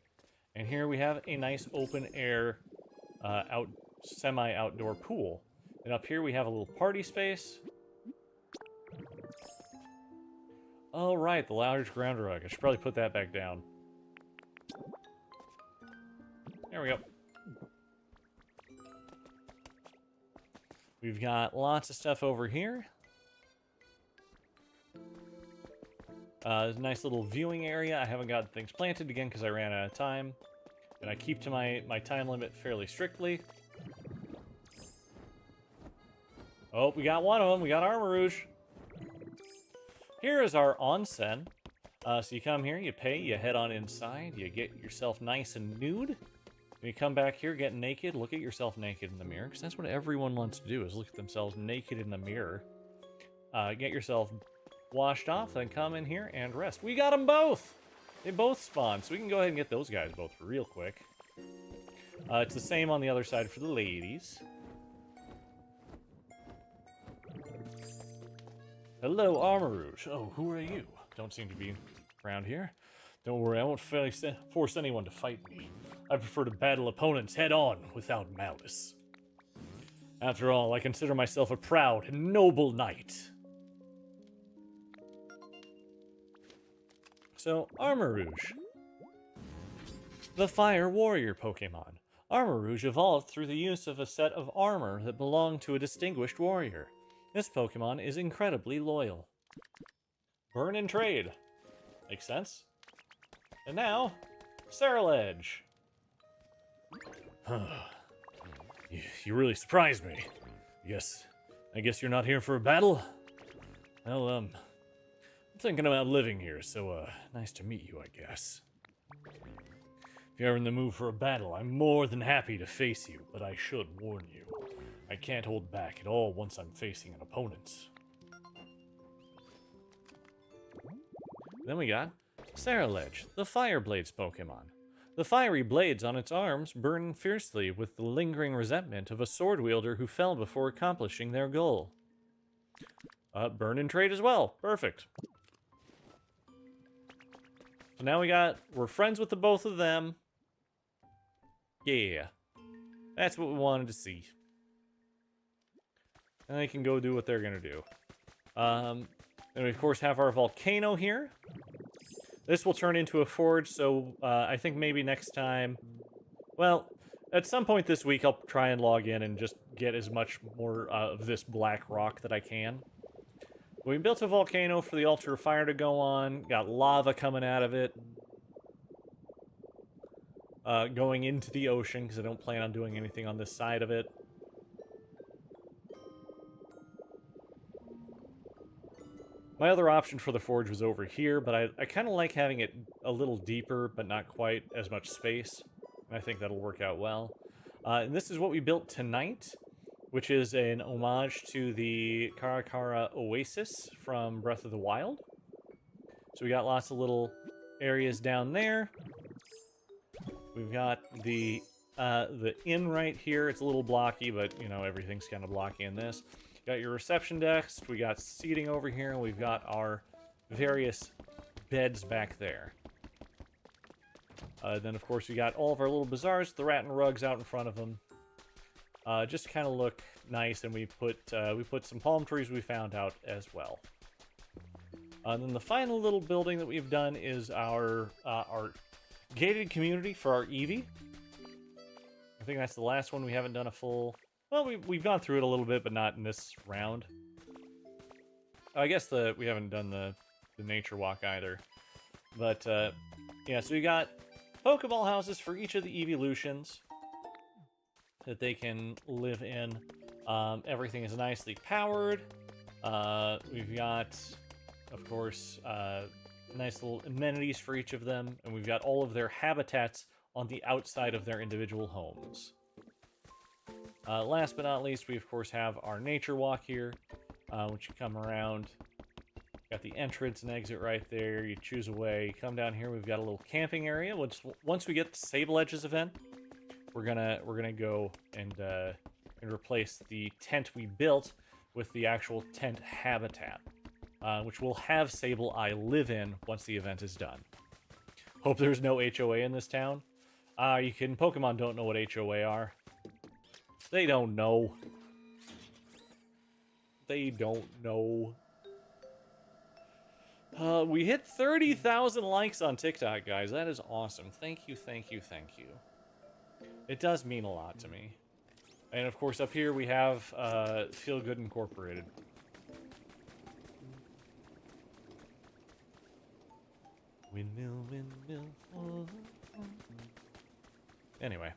Speaker 1: And here we have a nice open air, semi-outdoor pool. And up here we have a little party space. Oh, right, the large ground rug. I should probably put that back down. There we go. We've got lots of stuff over here. There's a nice little viewing area. I haven't got things planted again because I ran out of time. And I keep to my time limit fairly strictly. Oh, we got one of them. We got Armor Rouge. Here is our onsen. So you come here, you pay, you head on inside, you get yourself nice and nude. When you come back here, get naked, look at yourself naked in the mirror, because that's what everyone wants to do, is look at themselves naked in the mirror. Get yourself washed off, then come in here and rest. We got them both! They both spawned, so we can go ahead and get those guys both real quick. It's the same on the other side for the ladies. Hello, Armor Rouge. Oh, who are you? Don't seem to be around here. Don't worry, I won't force anyone to fight me. I prefer to battle opponents head-on, without malice. After all, I consider myself a proud and noble knight. So, Armor Rouge. The Fire Warrior Pokemon. Armor Rouge evolved through the use of a set of armor that belonged to a distinguished warrior. This Pokemon is incredibly loyal. Burn and trade. Makes sense. And now, Ceruledge. You really surprised me. I guess you're not here for a battle? Well, I'm thinking about living here, so, nice to meet you, I guess. If you're in the mood for a battle, I'm more than happy to face you, but I should warn you. I can't hold back at all once I'm facing an opponent. Then we got Ceruledge, the Fire Blades Pokemon. The fiery blades on its arms burn fiercely with the lingering resentment of a sword wielder who fell before accomplishing their goal. Burn and trade as well. Perfect. So now we're friends with the both of them. Yeah. That's what we wanted to see. And they can go do what they're gonna do. And we of course have our volcano here. This will turn into a forge, so I think maybe next time... Well, at some point this week I'll try and log in and just get as much more of this black rock that I can. We built a volcano for the altar of fire to go on. Got lava coming out of it. Going into the ocean, because I don't plan on doing anything on this side of it. My other option for the forge was over here, but I kind of like having it a little deeper, but not quite as much space. I think that'll work out well. And this is what we built tonight, which is an homage to the Karakara Oasis from Breath of the Wild. So we got lots of little areas down there. We've got the inn right here. It's a little blocky, but, you know, everything's kind of blocky in this. Got your reception desk, we got seating over here, and we've got our various beds back there. Then, of course, we got all of our little bazaars, the rat and rugs out in front of them. Just kind of look nice, and we put some palm trees we found out as well. And then the final little building that we've done is our gated community for our Eevee. I think that's the last one we haven't done a full... Well, we've gone through it a little bit, but not in this round. I guess we haven't done the nature walk either. But, yeah, so we got Pokeball houses for each of the evolutions that they can live in. Everything is nicely powered. We've got, of course, nice little amenities for each of them. And we've got all of their habitats on the outside of their individual homes. Last but not least, we of course have our nature walk here, which you come around Got the entrance and exit right there. You choose a way. You come down here. We've got a little camping area. Once we get the Sable Edges event, we're gonna go and replace the tent we built with the actual tent habitat, which will have Sable Eye live in once the event is done. Hope there's no HOA in this town. You kidding? Pokemon don't know what HOA are. They don't know. They don't know. We hit 30,000 likes on TikTok, guys. That is awesome. Thank you, thank you, thank you. It does mean a lot to me. And of course, up here we have Feel Good Incorporated. Windmill, windmill. Anyway.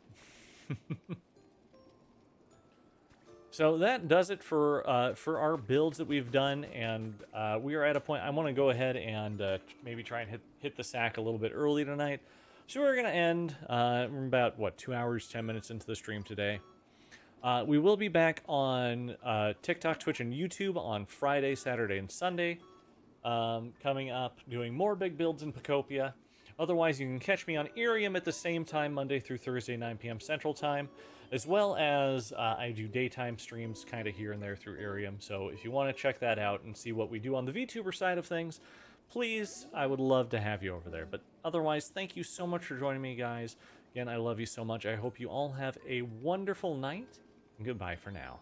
Speaker 1: So that does it for our builds that we've done, and we are at a point. I want to go ahead and maybe try and hit the sack a little bit early tonight. So we're gonna end about what 2 hours, 10 minutes into the stream today. We will be back on TikTok, Twitch, and YouTube on Friday, Saturday, and Sunday. Coming up, doing more big builds in Pokopia. Otherwise, you can catch me on Irium at the same time, Monday through Thursday, 9 p.m. Central Time, as well as I do daytime streams kind of here and there through Irium. So if you want to check that out and see what we do on the VTuber side of things, please, I would love to have you over there. But otherwise, thank you so much for joining me, guys. Again, I love you so much. I hope you all have a wonderful night, and goodbye for now.